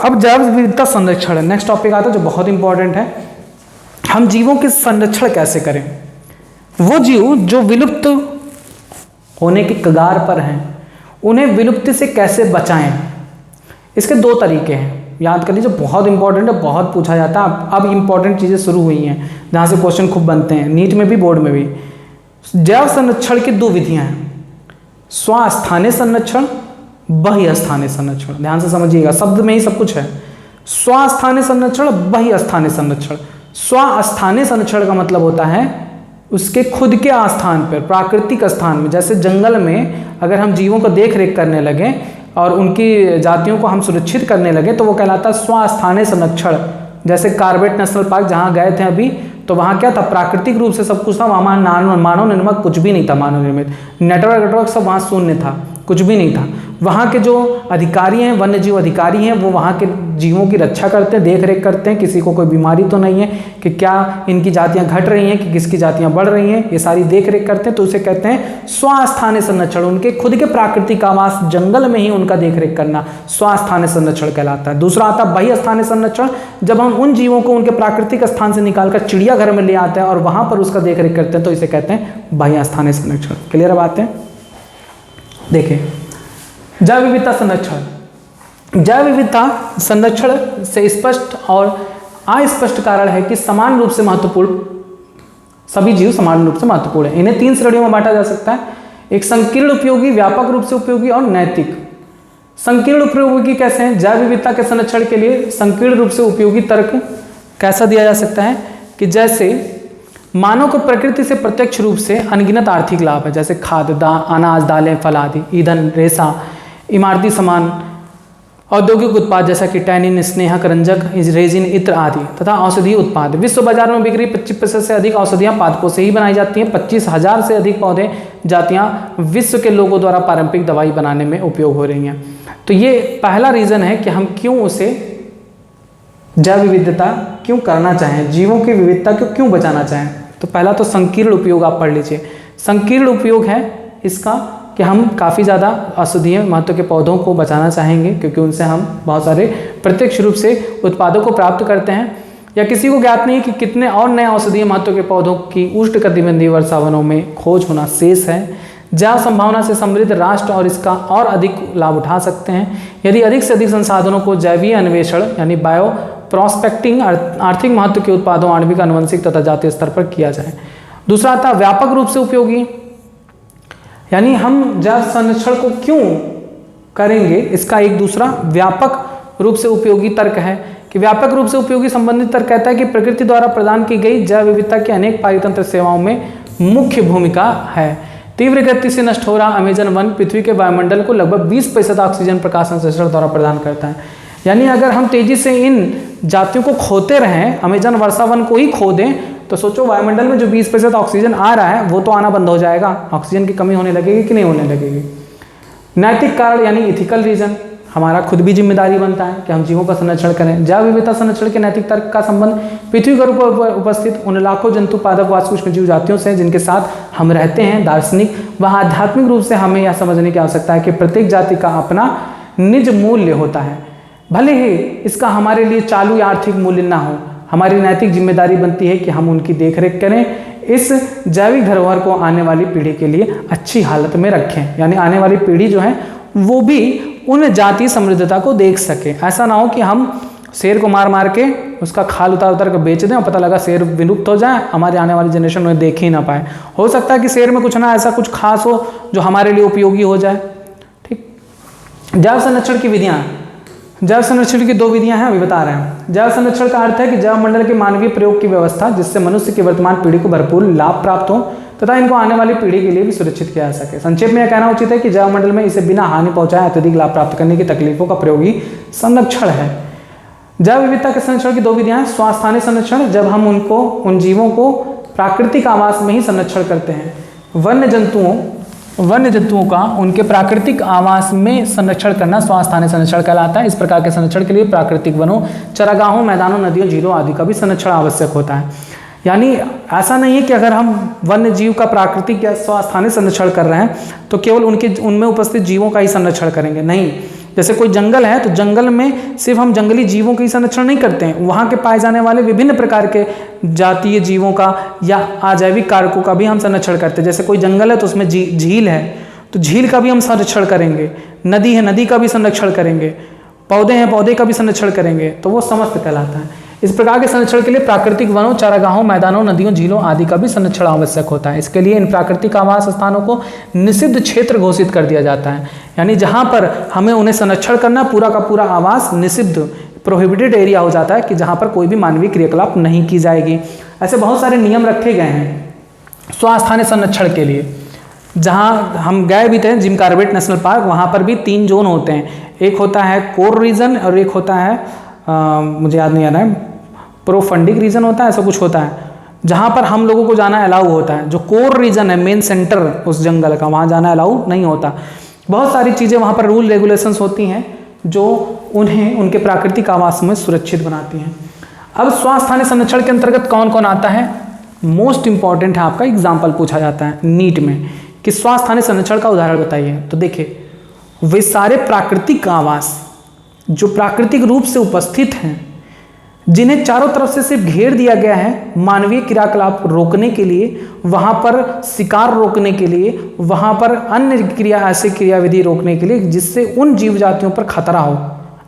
अब जैव विविधता संरक्षण, नेक्स्ट टॉपिक आता है जो बहुत इंपॉर्टेंट है। हम जीवों के संरक्षण कैसे करें? वो जीव जो विलुप्त होने के कगार पर हैं उन्हें विलुप्ति से कैसे बचाएं? इसके दो तरीके हैं, याद कर लीजिए, बहुत इंपॉर्टेंट है, बहुत पूछा जाता है। अब इंपॉर्टेंट चीज़ें शुरू हुई हैं जहाँ से क्वेश्चन खूब बनते हैं, नीट में भी बोर्ड में भी। जैव संरक्षण की दो विधियाँ हैं, स्वास्थानीय संरक्षण, बहिस्थानीय संरक्षण। ध्यान से समझिएगा, शब्द में ही सब कुछ है। स्वास्थानीय संरक्षण, बहिस्थानीय संरक्षण। स्वास्थानीय संरक्षण का मतलब होता है उसके खुद के आस्थान पर, प्राकृतिक स्थान में। जैसे जंगल में अगर हम जीवों को देख रेख करने लगें और उनकी जातियों को हम सुरक्षित करने लगे तो वो कहलाता है स्वास्थानीय संरक्षण। जैसे कार्बेट नेशनल पार्क जहाँ गए थे अभी, तो वहाँ क्या था? प्राकृतिक रूप से सब कुछ था, वहाँ मानव निर्मित कुछ भी नहीं था। मानव निर्मित नेटवर्क सब वहाँ शून्य था, कुछ भी नहीं था। वहाँ के जो अधिकारी हैं, वन्य जीव अधिकारी हैं, वो वहाँ के जीवों की रक्षा करते हैं, देख रेख करते हैं, किसी को कोई बीमारी तो नहीं है, कि क्या इनकी जातियाँ घट रही हैं कि किसकी जातियाँ बढ़ रही हैं, ये सारी देख रेख करते हैं। तो उसे कहते हैं स्वास्थानीय संरक्षण। उनके खुद के प्राकृतिक आवास जंगल में ही उनका देख रेख करना स्वास्थानीय संरक्षण कहलाता है। दूसरा आता है बहिस्थानीय संरक्षण, जब हम उन जीवों को उनके प्राकृतिक स्थान से निकालकर चिड़ियाघर में ले आते हैं और वहाँ पर उसका देख रेख करते हैं, तो इसे कहते हैं बहिस्थानीय संरक्षण। क्लियर है बातें? देखिए, जैव विविधता संरक्षण। जैव विविधता संरक्षण से स्पष्ट और अस्पष्ट कारण है कि समान रूप से महत्वपूर्ण, सभी जीव समान रूप से महत्वपूर्ण है। इन्हें तीन श्रेणियों में बांटा जा सकता है, एक संकीर्ण उपयोगी, व्यापक रूप से उपयोगी और नैतिक। संकीर्ण उपयोगी कैसे हैं? जैव विविधता के संरक्षण के लिए संकीर्ण रूप से उपयोगी तर्क कैसा दिया जा सकता है कि जैसे मानव को प्रकृति से प्रत्यक्ष रूप से अनगिनत आर्थिक लाभ है, जैसे खाद्य, अनाज, दालें, फल आदि, ईंधन, रेशा, इमारती सामान, औद्योगिक उत्पाद जैसा कि टैनिन, स्नेहक, रंजक, रेजिन, इत्र आदि, तथा औषधीय उत्पाद। विश्व बाजार में बिक्री 25% से अधिक औषधियाँ पादपों से ही बनाई जाती हैं। 25,000 से अधिक पौधे जातियाँ विश्व के लोगों द्वारा पारंपरिक दवाई बनाने में उपयोग हो रही हैं। तो ये पहला रीज़न है कि हम क्यों उसे जैव विविधता क्यों करना चाहें, जीवों की विविधता को क्यों बचाना चाहें। तो पहला तो संकीर्ण उपयोग आप पढ़ लीजिए। संकीर्ण उपयोग है इसका कि हम काफ़ी ज़्यादा औषधीय महत्व के पौधों को बचाना चाहेंगे क्योंकि उनसे हम बहुत सारे प्रत्यक्ष रूप से उत्पादों को प्राप्त करते हैं। या किसी को ज्ञात नहीं कि कितने और नए औषधीय महत्व के पौधों की उष्णकटिबंधीय वर्षावनों में खोज होना शेष है। जैव संभावना से समृद्ध राष्ट्र और इसका और अधिक लाभ उठा सकते हैं यदि अधिक से अधिक संसाधनों को जैवीय अन्वेषण यानी बायो प्रॉस्पेक्टिंग, आर्थिक महत्व के उत्पादों, आणविक, आनुवंशिक तथा जातीय स्तर पर किया जाए। दूसरा आता है व्यापक रूप से उपयोगी, यानी हम जैव संरक्षण को क्यों करेंगे, इसका एक दूसरा व्यापक रूप से उपयोगी तर्क है कि व्यापक रूप से उपयोगी संबंधित तर्क कहता है कि प्रकृति द्वारा प्रदान की गई जैव विविधता की अनेक पारितंत्र सेवाओं में मुख्य भूमिका है। तीव्र गति से नष्ट हो रहा अमेजन वन पृथ्वी के वायुमंडल को लगभग 20% ऑक्सीजन प्रकाश संश्लेषण द्वारा प्रदान करता है। यानी अगर हम तेजी से इन जातियों को खोते रहें, अमेजन वर्षा वन को ही खो दें, तो सोचो वायुमंडल में जो 20% ऑक्सीजन आ रहा है वो तो आना बंद हो जाएगा, ऑक्सीजन की कमी होने लगेगी कि नहीं होने लगेगी। नैतिक कारण यानी इथिकल रीजन, हमारा खुद भी जिम्मेदारी बनता है कि हम जीवों का संरक्षण करें। जैव विविधता संरक्षण के नैतिक तर्क का संबंध पृथ्वी के ऊपर उपस्थित उन लाखों जंतु, पादप, वास्तु, जीव जातियों से जिनके साथ हम रहते हैं। दार्शनिक व आध्यात्मिक रूप से हमें यह समझने की आवश्यकता है कि प्रत्येक जाति का अपना निज मूल्य होता है, भले ही इसका हमारे लिए चालू या आर्थिक मूल्य ना हो। हमारी नैतिक जिम्मेदारी बनती है कि हम उनकी देखरेख करें, इस जैविक धरोहर को आने वाली पीढ़ी के लिए अच्छी हालत में रखें, यानी आने वाली पीढ़ी जो है वो भी उन जातीय समृद्धता को देख सके। ऐसा ना हो कि हम शेर को मार मार के उसका खाल उतार उतार कर बेच दें और पता लगा शेर विलुप्त हो जाए, हमारी आने वाली जनरेशन में देख ही ना पाए। हो सकता है कि शेर में कुछ ना ऐसा कुछ खास हो जो हमारे लिए उपयोगी हो जाए। ठीक। जैव संरक्षण की विधियाँ, जैव संरक्षण की 2 विधियां हैं, अभी बता रहे हैं। जैव संरक्षण का अर्थ है कि जैव मंडल के मानवीय प्रयोग की व्यवस्था जिससे मनुष्य की वर्तमान पीढ़ी को भरपूर लाभ प्राप्त हो तथा इनको आने वाली पीढ़ी के लिए भी सुरक्षित किया जा सके। संक्षेप में यह कहना उचित है कि जैव मंडल में इसे बिना हानि पहुंचाए अत्यधिक लाभ प्राप्त करने की तकलीफों का प्रयोग ही संरक्षण है। जैव विविधता के संरक्षण की 2 विधियां हैं। स्वास्थानीय संरक्षण, जब हम उन जीवों को प्राकृतिक आवास में ही संरक्षण करते हैं। वन्य जंतुओं का उनके प्राकृतिक आवास में संरक्षण करना स्वास्थानीय संरक्षण कहलाता है। इस प्रकार के संरक्षण के लिए प्राकृतिक वनों, चरागाहों, मैदानों, नदियों, झीलों आदि का भी संरक्षण आवश्यक होता है। यानी ऐसा नहीं है कि अगर हम वन्य जीव का प्राकृतिक या स्वास्थानीय संरक्षण कर रहे हैं तो केवल उनमें उपस्थित जीवों का ही संरक्षण करेंगे, नहीं। जैसे कोई जंगल है तो जंगल में सिर्फ हम जंगली जीवों का ही संरक्षण नहीं करते हैं, वहाँ के पाए जाने वाले विभिन्न प्रकार के जातीय जीवों का या अजैविक कारकों का भी हम संरक्षण करते हैं। जैसे कोई जंगल है तो उसमें झील है तो झील का भी हम संरक्षण करेंगे, नदी है नदी का भी संरक्षण करेंगे, पौधे हैं पौधे का भी संरक्षण करेंगे, तो वो समस्त कहलाता है। इस प्रकार के संरक्षण के लिए प्राकृतिक वनों, चारागाहों, मैदानों, नदियों, झीलों आदि का भी संरक्षण आवश्यक होता है। इसके लिए इन प्राकृतिक आवास स्थानों को निषिद्ध क्षेत्र घोषित कर दिया जाता है, यानी जहाँ पर हमें उन्हें संरक्षण करना, पूरा का पूरा आवास निषिद्ध प्रोहिबिटेड एरिया हो जाता है कि जहाँ पर कोई भी मानवीय क्रियाकलाप नहीं की जाएगी। ऐसे बहुत सारे नियम रखे गए हैं स्वास्थानीय संरक्षण के लिए। जहाँ हम गए भी थे जिम कॉर्बेट नेशनल पार्क, वहाँ पर भी 3 जोन होते हैं। एक होता है कोर रीजन और एक होता है मुझे याद नहीं आ रहा है, प्रोफंडिक रीजन होता है, ऐसा कुछ होता है, जहाँ पर हम लोगों को जाना अलाउ होता है। जो कोर रीजन है, मेन सेंटर उस जंगल का, वहाँ जाना अलाउ नहीं होता। बहुत सारी चीज़ें वहाँ पर रूल रेगुलेशंस होती हैं जो उन्हें उनके प्राकृतिक आवास में सुरक्षित बनाती हैं। अब स्वास्थानीय संरक्षण के अंतर्गत कौन कौन आता है? मोस्ट इंपॉर्टेंट है, आपका एग्जाम्पल पूछा जाता है नीट में कि स्वास्थानीय संरक्षण का उदाहरण बताइए। तो देखिए, वे सारे प्राकृतिक आवास जो प्राकृतिक रूप से उपस्थित हैं, जिन्हें चारों तरफ से सिर्फ घेर दिया गया है मानवीय क्रियाकलाप रोकने के लिए, वहाँ पर शिकार रोकने के लिए, वहाँ पर अन्य ऐसे क्रियाविधि रोकने के लिए जिससे उन जीव जातियों पर खतरा हो,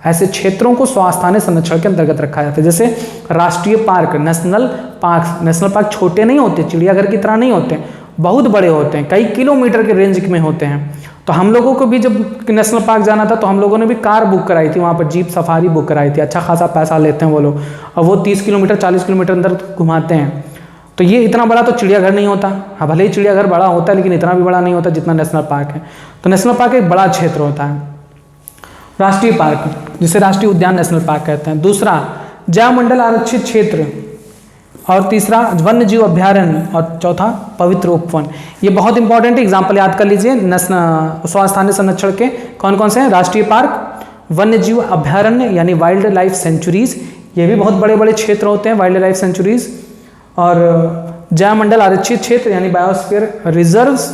ऐसे क्षेत्रों को स्वास्थानीय संरक्षण के अंतर्गत रखा जाता है। जैसे राष्ट्रीय पार्क, नेशनल पार्क छोटे नहीं होते, चिड़ियाघर की तरह नहीं होते, बहुत बड़े होते हैं, कई किलोमीटर के रेंज में होते हैं। तो हम लोगों को भी जब नेशनल पार्क जाना था तो हम लोगों ने भी कार बुक कराई थी, वहाँ पर जीप सफारी बुक कराई थी। अच्छा खासा पैसा लेते हैं वो लोग, और वो 30 किलोमीटर 40 किलोमीटर अंदर घुमाते हैं। तो ये इतना बड़ा तो चिड़ियाघर नहीं होता। हाँ, भले ही चिड़ियाघर बड़ा होता है लेकिन इतना भी बड़ा नहीं होता जितना नेशनल पार्क है। तो नेशनल पार्क एक बड़ा क्षेत्र होता है। राष्ट्रीय पार्क, जिसे राष्ट्रीय उद्यान नेशनल पार्क कहते हैं। दूसरा जैव मंडल आरक्षित क्षेत्र, और तीसरा वन्य जीव अभ्यारण्य, और चौथा पवित्र उपवन। ये बहुत इंपॉर्टेंट एग्जाम्पल याद कर लीजिए स्वास्थानीय संरक्षण के कौन कौन से हैं। राष्ट्रीय पार्क, वन्य जीव अभ्यारण्य यानी वाइल्ड लाइफ सेंचुरीज, ये भी बहुत बड़े बड़े क्षेत्र होते हैं वाइल्ड लाइफ सेंचुरीज, और जैव मंडल आरक्षित क्षेत्र यानी बायोस्फीयर रिजर्व्स,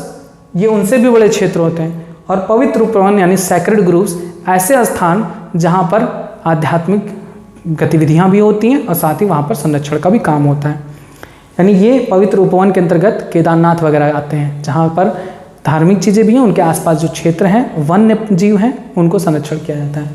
ये उनसे भी बड़े क्षेत्र होते हैं। और पवित्र उपवन यानी सैक्रेड ग्रुव्स, ऐसे स्थान जहाँ पर आध्यात्मिक गतिविधियाँ भी होती हैं और साथ ही वहाँ पर संरक्षण का भी काम होता है। यानी ये पवित्र उपवन के अंतर्गत केदारनाथ वगैरह आते हैं, जहाँ पर धार्मिक चीज़ें भी हैं, उनके आसपास जो क्षेत्र हैं, वन्य जीव हैं, उनको संरक्षण किया जाता है।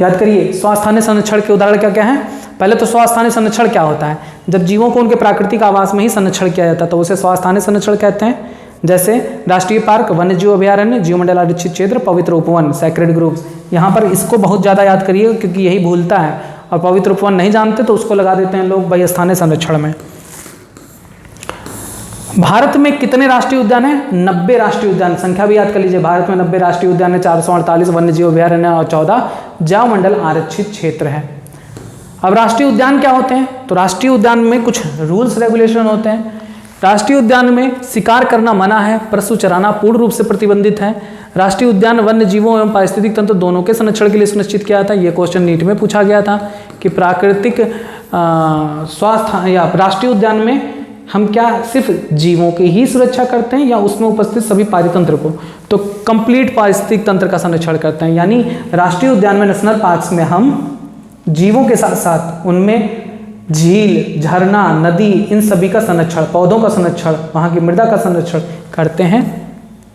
याद करिए, स्वास्थानीय संरक्षण के उदाहरण क्या क्या हैं। पहले तो स्वास्थानीय संरक्षण क्या होता है? जब जीवों को उनके प्राकृतिक आवास में ही संरक्षण किया जाता है तो उसे स्वास्थानीय संरक्षण कहते हैं। जैसे राष्ट्रीय पार्क, वन्य जीव अभ्यारण्य, जीवमंडल आरक्षित क्षेत्र, पवित्र उपवन, सैक्रेड ग्रुव्स। यहाँ पर इसको बहुत ज़्यादा याद करिए क्योंकि यही भूलता है, और पवित्र उपवन नहीं जानते तो उसको लगा देते हैं लोग भाई स्थानीय संरक्षण में। भारत में कितने राष्ट्रीय उद्यान हैं? 90 राष्ट्रीय उद्यान। संख्या भी याद कर लीजिए, भारत में 90 राष्ट्रीय उद्यान है, 448 वन्य जीव अभ्यारण्य और 14 जैव मंडल आरक्षित क्षेत्र है। अब राष्ट्रीय उद्यान क्या होते हैं? तो राष्ट्रीय उद्यान में कुछ रूल्स रेगुलेशन होते हैं राष्ट्रीय उद्यान में शिकार करना मना है, पशु चराना पूर्ण रूप से प्रतिबंधित है। राष्ट्रीय उद्यान वन्य जीवों एवं पारिस्थितिक तंत्र दोनों के संरक्षण के लिए सुनिश्चित किया था। ये क्वेश्चन नीट में पूछा गया था कि प्राकृतिक स्वास्थ्य या राष्ट्रीय उद्यान में हम क्या सिर्फ जीवों की ही सुरक्षा करते हैं या उसमें उपस्थित सभी पारितंत्र को? तो कंप्लीट पारिस्थितिक तंत्र का संरक्षण करते हैं। यानी राष्ट्रीय उद्यान में, नेशनल पार्क्स में हम जीवों के साथ साथ उनमें झील, झरना, नदी, इन सभी का संरक्षण, पौधों का संरक्षण, वहाँ की मृदा का संरक्षण करते हैं,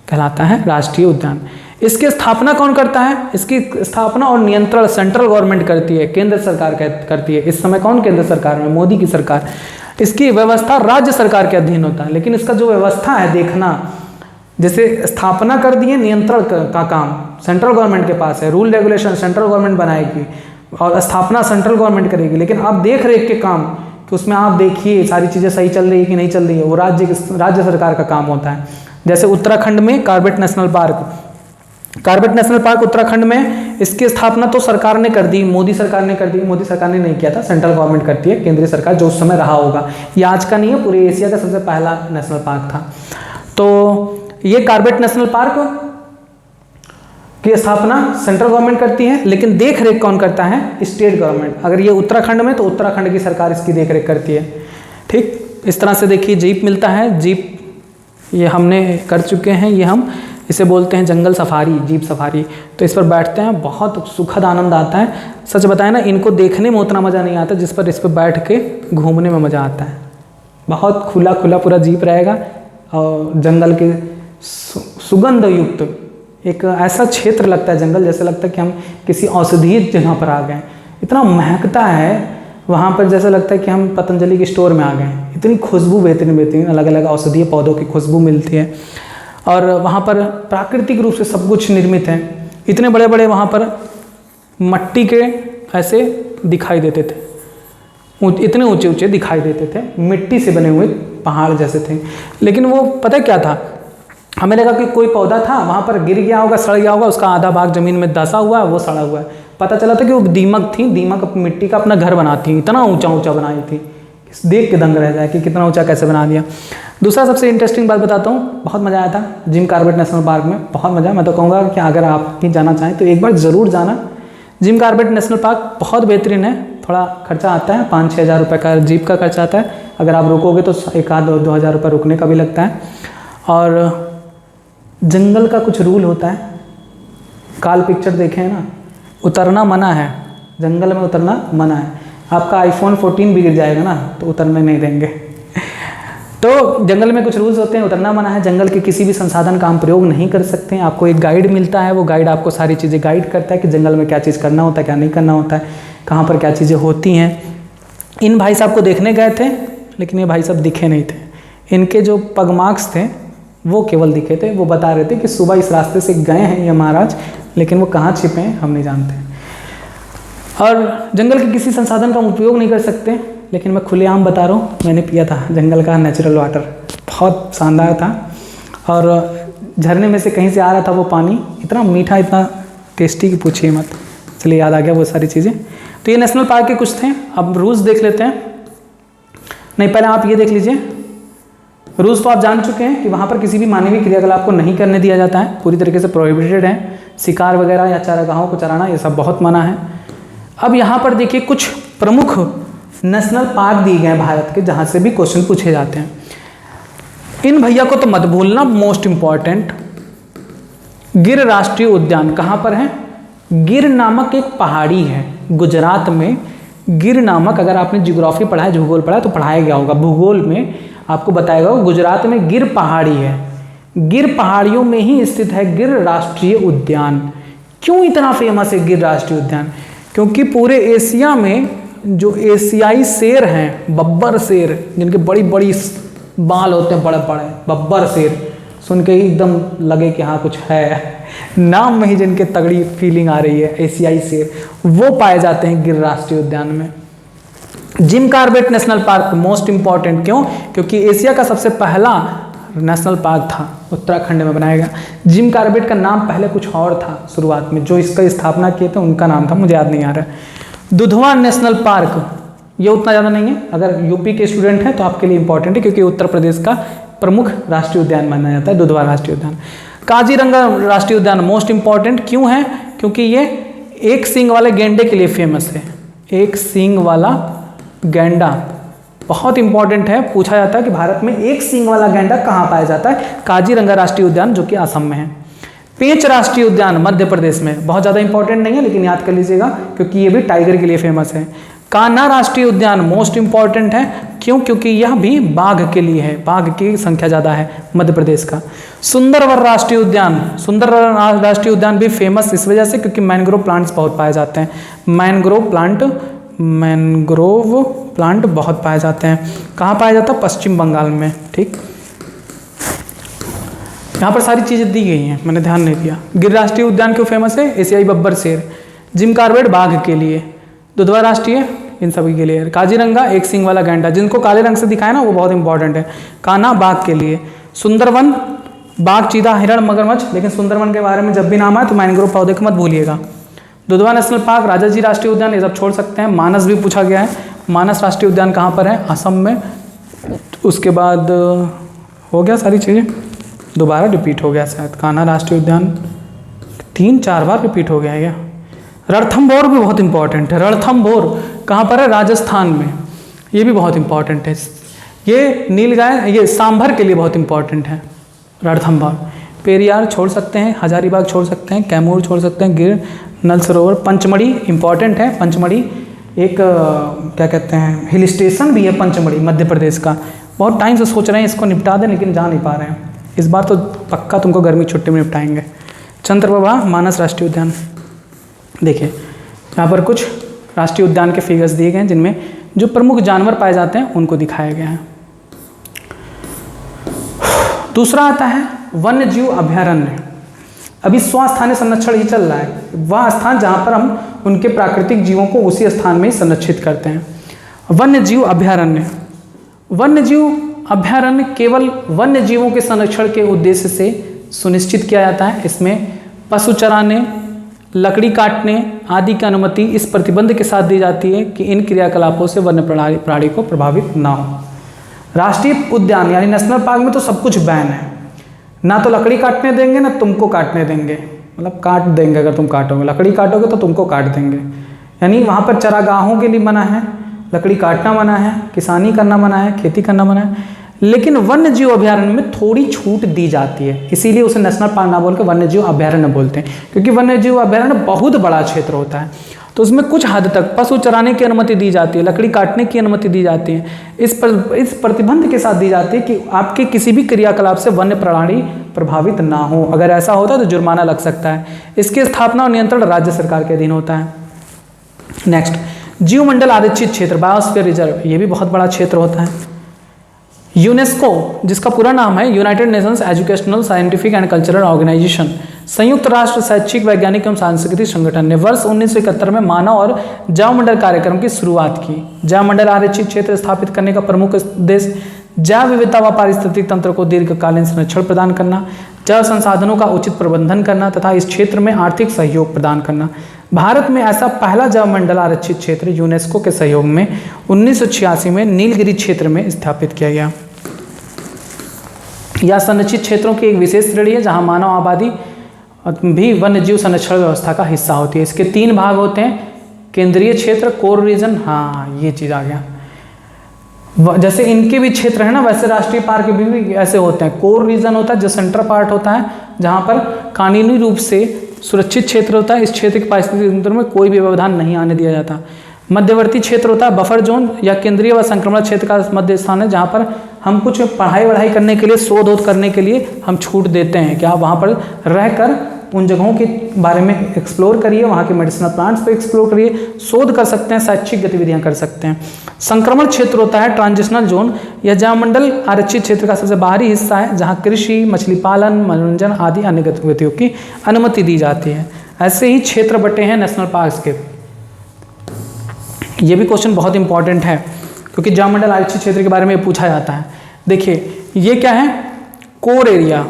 कहलाता है राष्ट्रीय उद्यान। इसकी स्थापना कौन करता है? इसकी स्थापना और नियंत्रण सेंट्रल गवर्नमेंट करती है, केंद्र सरकार करती है। इस समय कौन केंद्र सरकार में? मोदी की सरकार। इसकी व्यवस्था राज्य सरकार के अधीन होता है, लेकिन इसका जो व्यवस्था है देखना, जैसे स्थापना कर दिए, नियंत्रण का काम सेंट्रल गवर्नमेंट के पास है, रूल रेगुलेशन सेंट्रल गवर्नमेंट बनाएगी और स्थापना सेंट्रल गवर्नमेंट करेगी, लेकिन आप देख रेख के काम कि उसमें आप देखिए सारी चीज़ें सही चल रही है कि नहीं चल रही है, वो राज्य सरकार का काम होता है। जैसे उत्तराखंड में कॉर्बेट नेशनल पार्क उत्तराखंड में, इसकी स्थापना तो सरकार ने कर दी, मोदी सरकार ने कर दी। मोदी सरकार ने नहीं किया था, सेंट्रल गवर्नमेंट करती है, केंद्रीय सरकार, जो उस समय रहा होगा। ये आज का नहीं है, पूरे एशिया का सबसे पहला नेशनल पार्क था। तो ये कॉर्बेट नेशनल पार्क की स्थापना सेंट्रल गवर्नमेंट करती है, लेकिन देख रेख कौन करता है? State government. अगर ये उत्तराखंड में, तो उत्तराखंड की सरकार इसकी देख रेख करती है। ठीक, इस तरह से देखिए जीप मिलता है। जीप ये हमने कर चुके हैं, ये हम इसे बोलते हैं जंगल सफारी, जीप सफारी। तो इस पर बैठते हैं, बहुत सुखद आनंद आता है। सच बताएं ना, इनको देखने में उतना मज़ा नहीं आता जिस पर इस पर बैठ के घूमने में मज़ा आता है। बहुत खुला खुला पूरा जीप रहेगा और जंगल के सुगंध युक्त एक ऐसा क्षेत्र लगता है जंगल, जैसे लगता है कि हम किसी औषधीय जगह पर आ गए। इतना महकता है वहाँ पर, जैसे लगता है कि हम पतंजलि के स्टोर में आ गए। इतनी खुशबू बेहतरीन अलग अलग औषधीय पौधों की खुशबू मिलती है और वहाँ पर प्राकृतिक रूप से सब कुछ निर्मित है। इतने बड़े बड़े वहाँ पर मट्टी के ऐसे दिखाई देते थे, इतने ऊंचे ऊंचे दिखाई देते थे, मिट्टी से बने हुए पहाड़ जैसे थे। लेकिन वो पता क्या था, हमें लगा कि कोई पौधा था वहाँ पर गिर गया होगा, सड़ गया होगा, उसका आधा भाग जमीन में धंसा हुआ है, वो सड़ा हुआ है। पता चला था कि वो दीमक थी, दीमक मिट्टी का अपना घर बनाती थी, इतना ऊंचा ऊंचा बनाई थी, देख के दंग रह जाए कि कितना ऊंचा कैसे बना दिया। दूसरा सबसे इंटरेस्टिंग बात बताता हूँ, बहुत मज़ा आया था जिम कॉर्बेट नेशनल पार्क में, बहुत मज़ा। मैं तो कहूँगा कि अगर आप भी जाना चाहें तो एक बार ज़रूर जाना। जिम कॉर्बेट नेशनल पार्क बहुत बेहतरीन है। थोड़ा खर्चा आता है, 5-6 हज़ार रुपये का जीप का खर्चा आता है। अगर आप रुकोगे तो 1-2 हज़ार रुपये रुकने का भी लगता है। और जंगल का कुछ रूल होता है, काल पिक्चर देखे हैं ना, उतरना मना है, जंगल में उतरना मना है। आपका iPhone 14 भी गिर जाएगा ना तो उतरने नहीं देंगे। तो जंगल में कुछ रूल्स होते हैं, उतरना मना है। जंगल के किसी भी संसाधन का हम प्रयोग नहीं कर सकते हैं। आपको एक गाइड मिलता है, वो गाइड आपको सारी चीज़ें गाइड करता है कि जंगल में क्या चीज़ करना होता है, क्या नहीं करना होता है, कहाँ पर क्या चीज़ें होती हैं। इन भाई साहब को देखने गए थे, लेकिन ये भाई साहब दिखे नहीं थे। इनके जो पगमार्क्स थे वो केवल दिखे थे। वो बता रहे थे कि सुबह इस रास्ते से गए हैं ये महाराज, लेकिन वो कहाँ छिपे हैं हम नहीं जानते। और जंगल के किसी संसाधन का उपयोग नहीं कर सकते, लेकिन मैं खुलेआम बता रहा हूँ, मैंने पिया था जंगल का नेचुरल वाटर, बहुत शानदार था। और झरने में से कहीं से आ रहा था वो पानी, इतना मीठा, इतना टेस्टी कि पूछिए मत। चलिए याद आ गया वो सारी चीज़ें। तो ये नेशनल पार्क के कुछ थे। अब रूल्स देख लेते हैं। नहीं, पहले आप ये देख लीजिए। रूल्स तो आप जान चुके हैं कि वहाँ पर किसी भी मानवीय क्रियाकलाप को नहीं करने दिया जाता है, पूरी तरीके से प्रोहिबिटेड है। शिकार वगैरह या चारागाहों को चराना ये सब बहुत मना है। अब यहाँ पर देखिए कुछ प्रमुख नेशनल पार्क दिए गए हैं भारत के, जहाँ से भी क्वेश्चन पूछे जाते हैं। इन भैया को तो मत भूलना, मोस्ट इम्पॉर्टेंट। गिर राष्ट्रीय उद्यान कहाँ पर है? गिर नामक एक पहाड़ी है गुजरात में। गिर नामक, अगर आपने ज्योग्राफी पढ़ा है, भूगोल पढ़ा है तो पढ़ाया गया होगा, भूगोल में आपको बताएगा गुजरात में गिर पहाड़ी है। गिर पहाड़ियों में ही स्थित है गिर राष्ट्रीय उद्यान। क्यों इतना फेमस है गिर राष्ट्रीय उद्यान? क्योंकि पूरे एशिया में जो एशियाई शेर हैं, बब्बर शेर, जिनके बड़ी बड़ी बाल होते हैं, बड़े बड़े बब्बर शेर, सुन के ही एकदम लगे कि हाँ कुछ है, नाम में ही जिनके तगड़ी फीलिंग आ रही है, एशियाई शेर, वो पाए जाते हैं गिर राष्ट्रीय उद्यान में। Jim Corbett national park most important क्यों? क्योंकि एशिया का सबसे पहला नेशनल पार्क था, उत्तराखंड में बनाया गया। जिम कॉर्बेट का नाम पहले कुछ और था शुरुआत में, जो इसका स्थापना किए थे उनका नाम था, मुझे याद नहीं आ रहा है। दुधवा नेशनल पार्क ये उतना ज़्यादा नहीं है, अगर यूपी के स्टूडेंट हैं तो आपके लिए इंपॉर्टेंट है, क्योंकि उत्तर प्रदेश का प्रमुख राष्ट्रीय उद्यान माना जाता है दुधवा राष्ट्रीय उद्यान। काजीरंगा राष्ट्रीय उद्यान मोस्ट इंपॉर्टेंट क्यों है? क्योंकि ये एक सींग वाले गैंडे के लिए फेमस है। एक सींग वाला गैंडा बहुत इंपॉर्टेंट है, पूछा जाता है कि भारत में एक सींग वाला गैंडा कहाँ पाया जाता है? काजीरंगा राष्ट्रीय उद्यान जो कि असम में है। पेंच राष्ट्रीय उद्यान मध्य प्रदेश में, बहुत ज़्यादा इंपॉर्टेंट नहीं है लेकिन याद कर लीजिएगा क्योंकि ये भी टाइगर के लिए फेमस है। कान्हा राष्ट्रीय उद्यान मोस्ट इंपॉर्टेंट है, क्यों? क्योंकि यह भी बाघ के लिए है, बाघ की संख्या ज़्यादा है मध्य प्रदेश का। सुंदरवन राष्ट्रीय उद्यान, सुंदरवन राष्ट्रीय उद्यान भी फेमस इस वजह से क्योंकि मैंग्रोव प्लांट्स बहुत पाए जाते हैं। मैंग्रोव प्लांट बहुत पाए जाते हैं। कहाँ पाया जाता है? पश्चिम बंगाल में। ठीक, यहाँ पर सारी चीज़ें दी गई हैं, मैंने ध्यान नहीं दिया। गिर राष्ट्रीय उद्यान क्यों फेमस है? एशियाई बब्बर शेर। जिम कॉर्बेट बाघ के लिए। दुधवा राष्ट्रीय इन सभी के लिए। काजीरंगा एक सींग वाला गैंडा, जिनको काले रंग से दिखाया ना वो बहुत इंपॉर्टेंट है। कान्हा बाघ के लिए। सुंदरवन बाघ, चीता, हिरण, मगरमच्छ, लेकिन सुंदरवन के बारे में जब भी नाम आए तो मैंग्रोव पौधे को मत भूलिएगा। दुधवा नेशनल पार्क, राजाजी राष्ट्रीय उद्यान, ये सब छोड़ सकते हैं। मानस भी पूछा गया है। मानस राष्ट्रीय उद्यान कहाँ पर है? असम में। उसके बाद हो गया सारी चीज़ें, दोबारा रिपीट हो गया शायद। कान्हा राष्ट्रीय उद्यान 3-4 बार रिपीट हो गया है क्या? रणथंभौर भी बहुत इंपॉर्टेंट है। रणथंभौर कहाँ पर है? राजस्थान में। ये भी बहुत इंपॉर्टेंट है। ये नीलगाय, ये सांभर के लिए बहुत इंपॉर्टेंट है रणथंभौर। पेरियार छोड़ सकते हैं, हजारीबाग छोड़ सकते हैं, कैमूर छोड़ सकते हैं, गिर, नल सरोवर। पंचमढ़ी इंपॉर्टेंट है। पंचमढ़ी एक क्या कहते हैं, हिल स्टेशन भी है पंचमढ़ी मध्य प्रदेश का। बहुत टाइम से सोच रहे हैं इसको निपटा दें लेकिन जा नहीं पा रहे हैं। इस बार तो पक्का तुमको गर्मी छुट्टी में निपटाएंगे। चंद्रप्रभा मानस राष्ट्रीय उद्यान। देखिए यहाँ पर कुछ राष्ट्रीय उद्यान के फिगर्स दिए गए हैं जिनमें जो प्रमुख जानवर पाए जाते हैं उनको दिखाया गया है। दूसरा आता है वन्य जीव अभयारण्य। अभी स्वस्थानीय संरक्षण ही चल रहा है, वह स्थान जहाँ पर हम उनके प्राकृतिक जीवों को उसी स्थान में ही संरक्षित करते हैं। वन्य जीव अभयारण्य। वन्य जीव अभयारण्य केवल वन्य जीवों के संरक्षण के उद्देश्य से सुनिश्चित किया जाता है। इसमें पशु चराने, लकड़ी काटने आदि की अनुमति इस प्रतिबंध के साथ दी जाती है कि इन क्रियाकलापों से वन्य प्राणी को प्रभावित ना हो। राष्ट्रीय उद्यान यानी नेशनल पार्क में तो सब कुछ बैन है, ना तो लकड़ी काटने देंगे ना तुमको काटने देंगे, मतलब काट देंगे अगर तुम काटोगे, लकड़ी काटोगे तो तुमको काट देंगे। यानी वहाँ पर चरागाहों के लिए मना है, लकड़ी काटना मना है, किसानी करना मना है, खेती करना मना है। लेकिन वन्य जीव अभयारण्य में थोड़ी छूट दी जाती है, इसीलिए उसे नेशनल पार्क ना बोल के वन्य जीव अभयारण्य बोलते हैं, क्योंकि वन्य जीव अभयारण्य बहुत बड़ा क्षेत्र होता है। तो उसमें कुछ हद तक पशु चराने की अनुमति दी जाती है, लकड़ी काटने की अनुमति दी जाती है। इस प्रतिबंध के साथ दी जाती है कि आपके किसी भी क्रियाकलाप से वन्य प्राणी प्रभावित ना हो। अगर ऐसा होता है तो जुर्माना लग सकता है। इसकी स्थापना और नियंत्रण राज्य सरकार के अधीन होता है। नेक्स्ट, जीवमंडल आरक्षित क्षेत्र, बायोस्फीयर रिजर्व, ये भी बहुत बड़ा क्षेत्र होता है। यूनेस्को, जिसका पूरा नाम है United Nations Educational Scientific and Cultural Organization, संयुक्त राष्ट्र शैक्षिक वैज्ञानिक एवं सांस्कृतिक संगठन ने वर्ष 1971 में मानव और जैवमंडल कार्यक्रम की शुरुआत की। जैवमंडल आरक्षित क्षेत्र स्थापित करने का प्रमुख उद्देश्य जैव विविधता व पारिस्थितिक तंत्र को दीर्घकालीन संरक्षण प्रदान करना, जैव संसाधनों का उचित प्रबंधन करना तथा इस क्षेत्र में आर्थिक सहयोग प्रदान करना। भारत में ऐसा पहला जैवमंडल आरक्षित क्षेत्र यूनेस्को के सहयोग में 1986 में नीलगिरी क्षेत्र में स्थापित किया गया। यह संरक्षित क्षेत्रों की एक विशेष श्रेणी है जहां मानव आबादी भी वन्य जीव संरक्षण व्यवस्था का हिस्सा होती है। इसके 3 भाग होते हैं, केंद्रीय क्षेत्र, कोर रीजन, हाँ ये चीज़ आ गया। जैसे इनके भी क्षेत्र है ना, वैसे राष्ट्रीय पार्क भी ऐसे होते हैं। कोर रीजन होता है जो सेंट्रल पार्ट होता है, जहाँ पर कानूनी रूप से सुरक्षित क्षेत्र होता है, इस क्षेत्र के पारिस्थितिक तंत्र में कोई भी व्यवधान नहीं आने दिया जाता। मध्यवर्ती क्षेत्र होता है बफर जोन या केंद्रीय व संक्रमण क्षेत्र का मध्य स्थान है, जहाँ पर हम कुछ पढ़ाई करने के लिए, शोध करने के लिए हम छूट देते हैं कि आप वहाँ पर रहकर उन जगहों के बारे में एक्सप्लोर करिए, वहाँ के मेडिसिनल प्लांट्स पे एक्सप्लोर करिए, शोध कर सकते हैं, शैक्षिक गतिविधियाँ कर सकते हैं। संक्रमण क्षेत्र होता है ट्रांजिशनल जोन, यह जैवमंडल आरक्षित क्षेत्र का सबसे बाहरी हिस्सा है जहाँ कृषि, मछली पालन, मनोरंजन आदि अन्य गतिविधियों की अनुमति दी जाती है। ऐसे ही क्षेत्र बटे हैं नेशनल पार्क के। ये भी क्वेश्चन बहुत इंपॉर्टेंट है क्योंकि जैवमंडल आरक्षित क्षेत्र के बारे में पूछा जाता है। देखिए ये क्या है, कोर एरिया।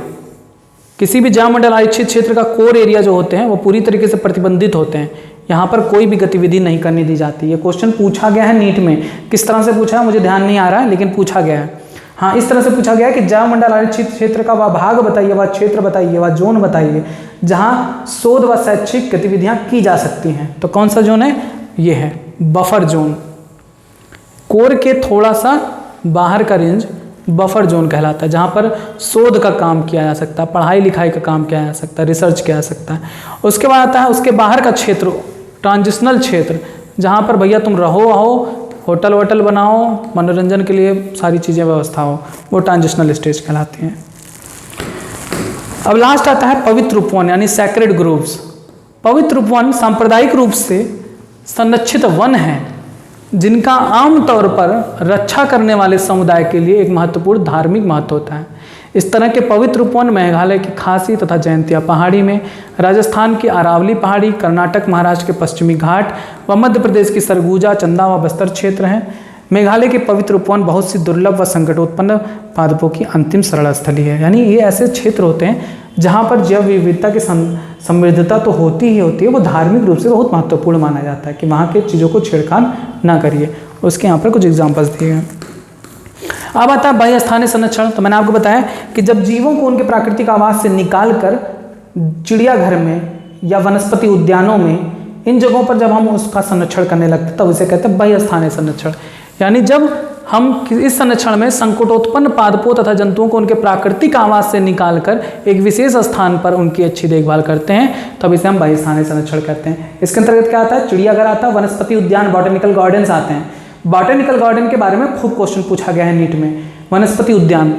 किसी भी जैवमंडल आरक्षित क्षेत्र का कोर एरिया जो होते हैं वो पूरी तरीके से प्रतिबंधित होते हैं। यहाँ पर कोई भी गतिविधि नहीं करने दी जाती। ये क्वेश्चन पूछा गया है नीट में, किस तरह से पूछा है मुझे ध्यान नहीं आ रहा है, लेकिन पूछा गया है। हाँ, इस तरह से पूछा गया है कि जैव मंडल आरक्षित क्षेत्र का वह भाग बताइए, वह क्षेत्र बताइए, वह जोन बताइए जहाँ शोध व शैक्षिक गतिविधियाँ की जा सकती हैं। तो कौन सा जोन है? ये है बफर जोन। कोर के थोड़ा सा बाहर का रेंज बफर जोन कहलाता है, जहाँ पर शोध का काम किया जा सकता है, पढ़ाई लिखाई का काम किया जा सकता है, रिसर्च किया जा सकता है। उसके बाद आता है उसके बाहर का क्षेत्र, ट्रांजिशनल क्षेत्र, जहाँ पर भैया तुम रहो, होटल वोटल बनाओ, मनोरंजन के लिए सारी चीज़ें व्यवस्था हो, वो ट्रांजिशनल स्टेज कहलाती हैं। अब लास्ट आता है पवित्र उपवन यानी सैक्रेड ग्रुव्स। पवित्र उपवन सांप्रदायिक रूप से संरक्षित वन है जिनका आमतौर पर रक्षा करने वाले समुदाय के लिए एक महत्वपूर्ण धार्मिक महत्व होता है। इस तरह के पवित्र उपवन मेघालय की खासी तथा जयंतिया पहाड़ी में, राजस्थान की अरावली पहाड़ी, कर्नाटक महाराष्ट्र के पश्चिमी घाट व मध्य प्रदेश की सरगुजा, चंदा व बस्तर क्षेत्र हैं। मेघालय के पवित्र उपवन बहुत सी दुर्लभ व संकटोत्पन्न पादपों की अंतिम शरण स्थली है। यानी ये ऐसे क्षेत्र होते हैं जहाँ पर जैव विविधता की समृद्धता तो होती ही होती है, वो धार्मिक रूप से बहुत महत्वपूर्ण माना जाता है कि वहाँ के चीज़ों को छेड़खान ना करिए। उसके यहाँ पर कुछ एग्जाम्पल्स दिए हैं। अब आता है बाह्य स्थानीय संरक्षण। तो मैंने आपको बताया कि जब जीवों को उनके प्राकृतिक आवास से निकाल कर चिड़ियाघर में या वनस्पति उद्यानों में, इन जगहों पर जब हम उसका संरक्षण करने लगते तब उसे कहते हैं बाह्य स्थानीय संरक्षण। यानी जब हम इस संरक्षण में संकटोत्पन्न पादपों तथा जंतुओं को उनके प्राकृतिक आवास से निकालकर एक विशेष स्थान पर उनकी अच्छी देखभाल करते हैं, तब इसे हम बाह्य स्थानीय संरक्षण कहते हैं। इसके अंतर्गत क्या आता है? चिड़ियाघर आता है, वनस्पति उद्यान, बॉटनिकल गार्डन्स आते हैं। बॉटनिकल गार्डन के बारे में खूब क्वेश्चन पूछा गया है नीट में। वनस्पति उद्यान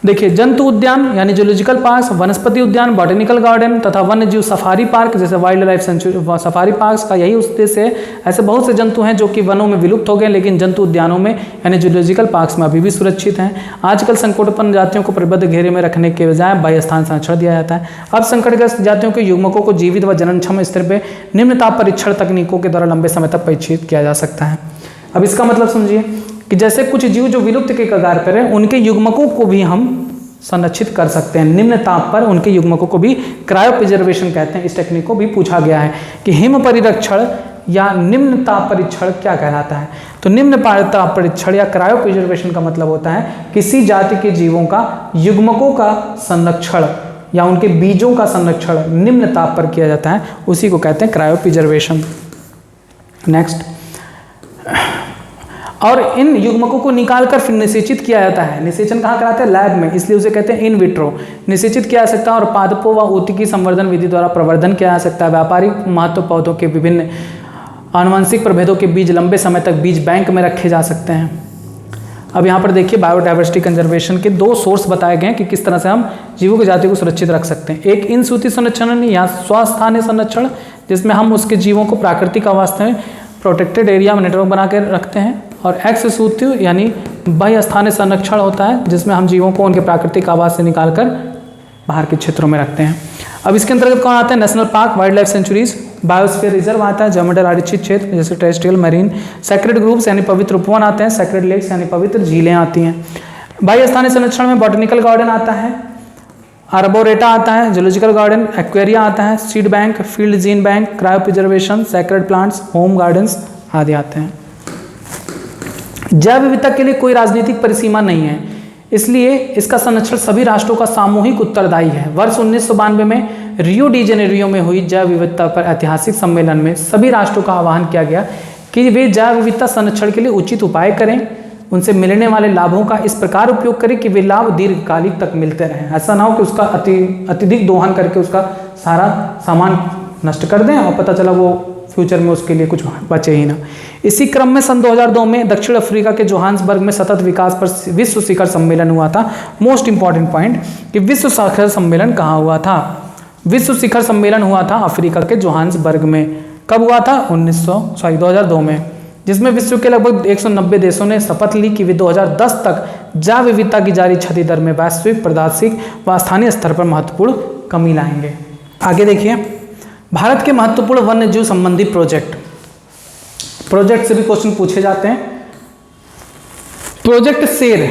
देखिए, जंतु उद्यान यानी जूलॉजिकल पार्क, वनस्पति उद्यान, बॉटनिकल गार्डन तथा वन्य जीव सफारी पार्क जैसे wild life sanctuary safari park का यही उद्देश्य है। ऐसे बहुत से जंतु हैं जो कि वनों में विलुप्त हो गए, लेकिन जंतु उद्यानों में यानी जूलॉजिकल पार्क्स में अभी भी सुरक्षित हैं। आजकल संकटोत्पन्न जातियों को प्रबद्ध घेरे में रखने के बजाय बाह्य स्थान संरक्षण दिया जाता है। अब संकटग्रस्त जातियों के युग्मकों को जीवित व जननक्षम स्तर पर निम्न ताप परीक्षण तकनीकों के द्वारा लंबे समय तक परीक्षित किया जा सकता है। अब इसका मतलब समझिए कि जैसे कुछ जीव जो विलुप्त के कगार पर हैं, उनके युग्मकों को भी हम संरक्षित कर सकते हैं। निम्न ताप पर उनके युग्मकों को भी क्रायो प्रिजर्वेशन कहते हैं। इस टेक्निक को भी पूछा गया है कि हिम परिरक्षण या निम्न ताप परीक्षण क्या कहलाता है। तो निम्न ताप परीक्षण या क्रायो प्रिजर्वेशन का मतलब होता है किसी जाति के जीवों का युग्मकों का संरक्षण या उनके बीजों का संरक्षण निम्न ताप पर किया जाता है, उसी को कहते हैं क्रायो प्रिजर्वेशन। नेक्स्ट, और इन युग्मकों को निकालकर फिर निषेचित किया जाता है। निषेचन कहाँ कराते हैं? लैब में, इसलिए उसे कहते हैं इन विट्रो। निषेचित किया जा सकता है और पादपों व ऊतकी संवर्धन विधि द्वारा प्रवर्धन किया जा सकता है। व्यापारिक महत्व पौधों के विभिन्न आनुवंशिक प्रभेदों के बीज लंबे समय तक बीज बैंक में रखे जा सकते हैं। अब यहाँ पर देखिए बायोडाइवर्सिटी कंजर्वेशन के दो सोर्स बताए गए हैं कि किस तरह से हम जीवों की जाति को सुरक्षित रख सकते हैं। एक इन सूती संरक्षण या स्वस्थानीय संरक्षण, जिसमें हम उसके जीवों को प्राकृतिक आवास में प्रोटेक्टेड एरिया में नेटवर्क बना के रखते हैं, और एक्स सूत्य यानी बाह्य स्थानीय संरक्षण होता है जिसमें हम जीवों को उनके प्राकृतिक आवास से निकालकर बाहर के क्षेत्रों में रखते हैं। अब इसके अंतर्गत कौन आता है? National park, wild life sanctuaries, biosphere reserve आता है, जैवमंडल आरक्षित क्षेत्र जैसे टेरेस्ट्रियल, मरीन, सैक्रेड ग्रुप्स यानी पवित्र उपवन आते हैं, सैक्रेड लेक्स यानी पवित्र झीलें आती हैं। बाह्य स्थानीय संरक्षण में बॉटनिकल गार्डन आता है, आर्बोरेटा आता है, जूलॉजिकल गार्डन, एक्वेरिया आता है, seed bank, field gene bank, cryo preservation, sacred plants, home gardens आदि आते हैं। जैव विविधता के लिए कोई राजनीतिक परिसीमा नहीं है, इसलिए इसका संरक्षण सभी राष्ट्रों का सामूहिक उत्तरदायी है। वर्ष 1992 में रियो डी जेनेरियो में हुई जैव विविधता पर ऐतिहासिक सम्मेलन में सभी राष्ट्रों का आह्वान किया गया कि वे जैव विविधता संरक्षण के लिए उचित उपाय करें, उनसे मिलने वाले लाभों का इस प्रकार उपयोग करें कि वे लाभ दीर्घकालिक तक मिलते रहें। ऐसा ना हो कि उसका अत्यधिक दोहन करके उसका सारा सामान नष्ट कर दें और पता चला वो फ्यूचर में उसके लिए कुछ बचे ही ना। इसी क्रम में सन 2002 में दक्षिण अफ्रीका के जोहान्सबर्ग में सतत विकास पर विश्व शिखर सम्मेलन हुआ था। मोस्ट इंपॉर्टेंट पॉइंट कि विश्व शिखर सम्मेलन कहाँ हुआ था? विश्व शिखर सम्मेलन हुआ था अफ्रीका के जोहान्सबर्ग में। कब हुआ था? 2002 में, जिसमें विश्व के लगभग 190 देशों ने शपथ ली कि वे 2010 तक जैव विविधता की जारी क्षति दर में वैश्विक, प्रादेशिक व स्थानीय स्तर पर महत्वपूर्ण कमी लाएंगे। आगे देखिए, भारत के महत्वपूर्ण वन्य जीव संबंधी प्रोजेक्ट से भी क्वेश्चन पूछे जाते हैं। प्रोजेक्ट शेर,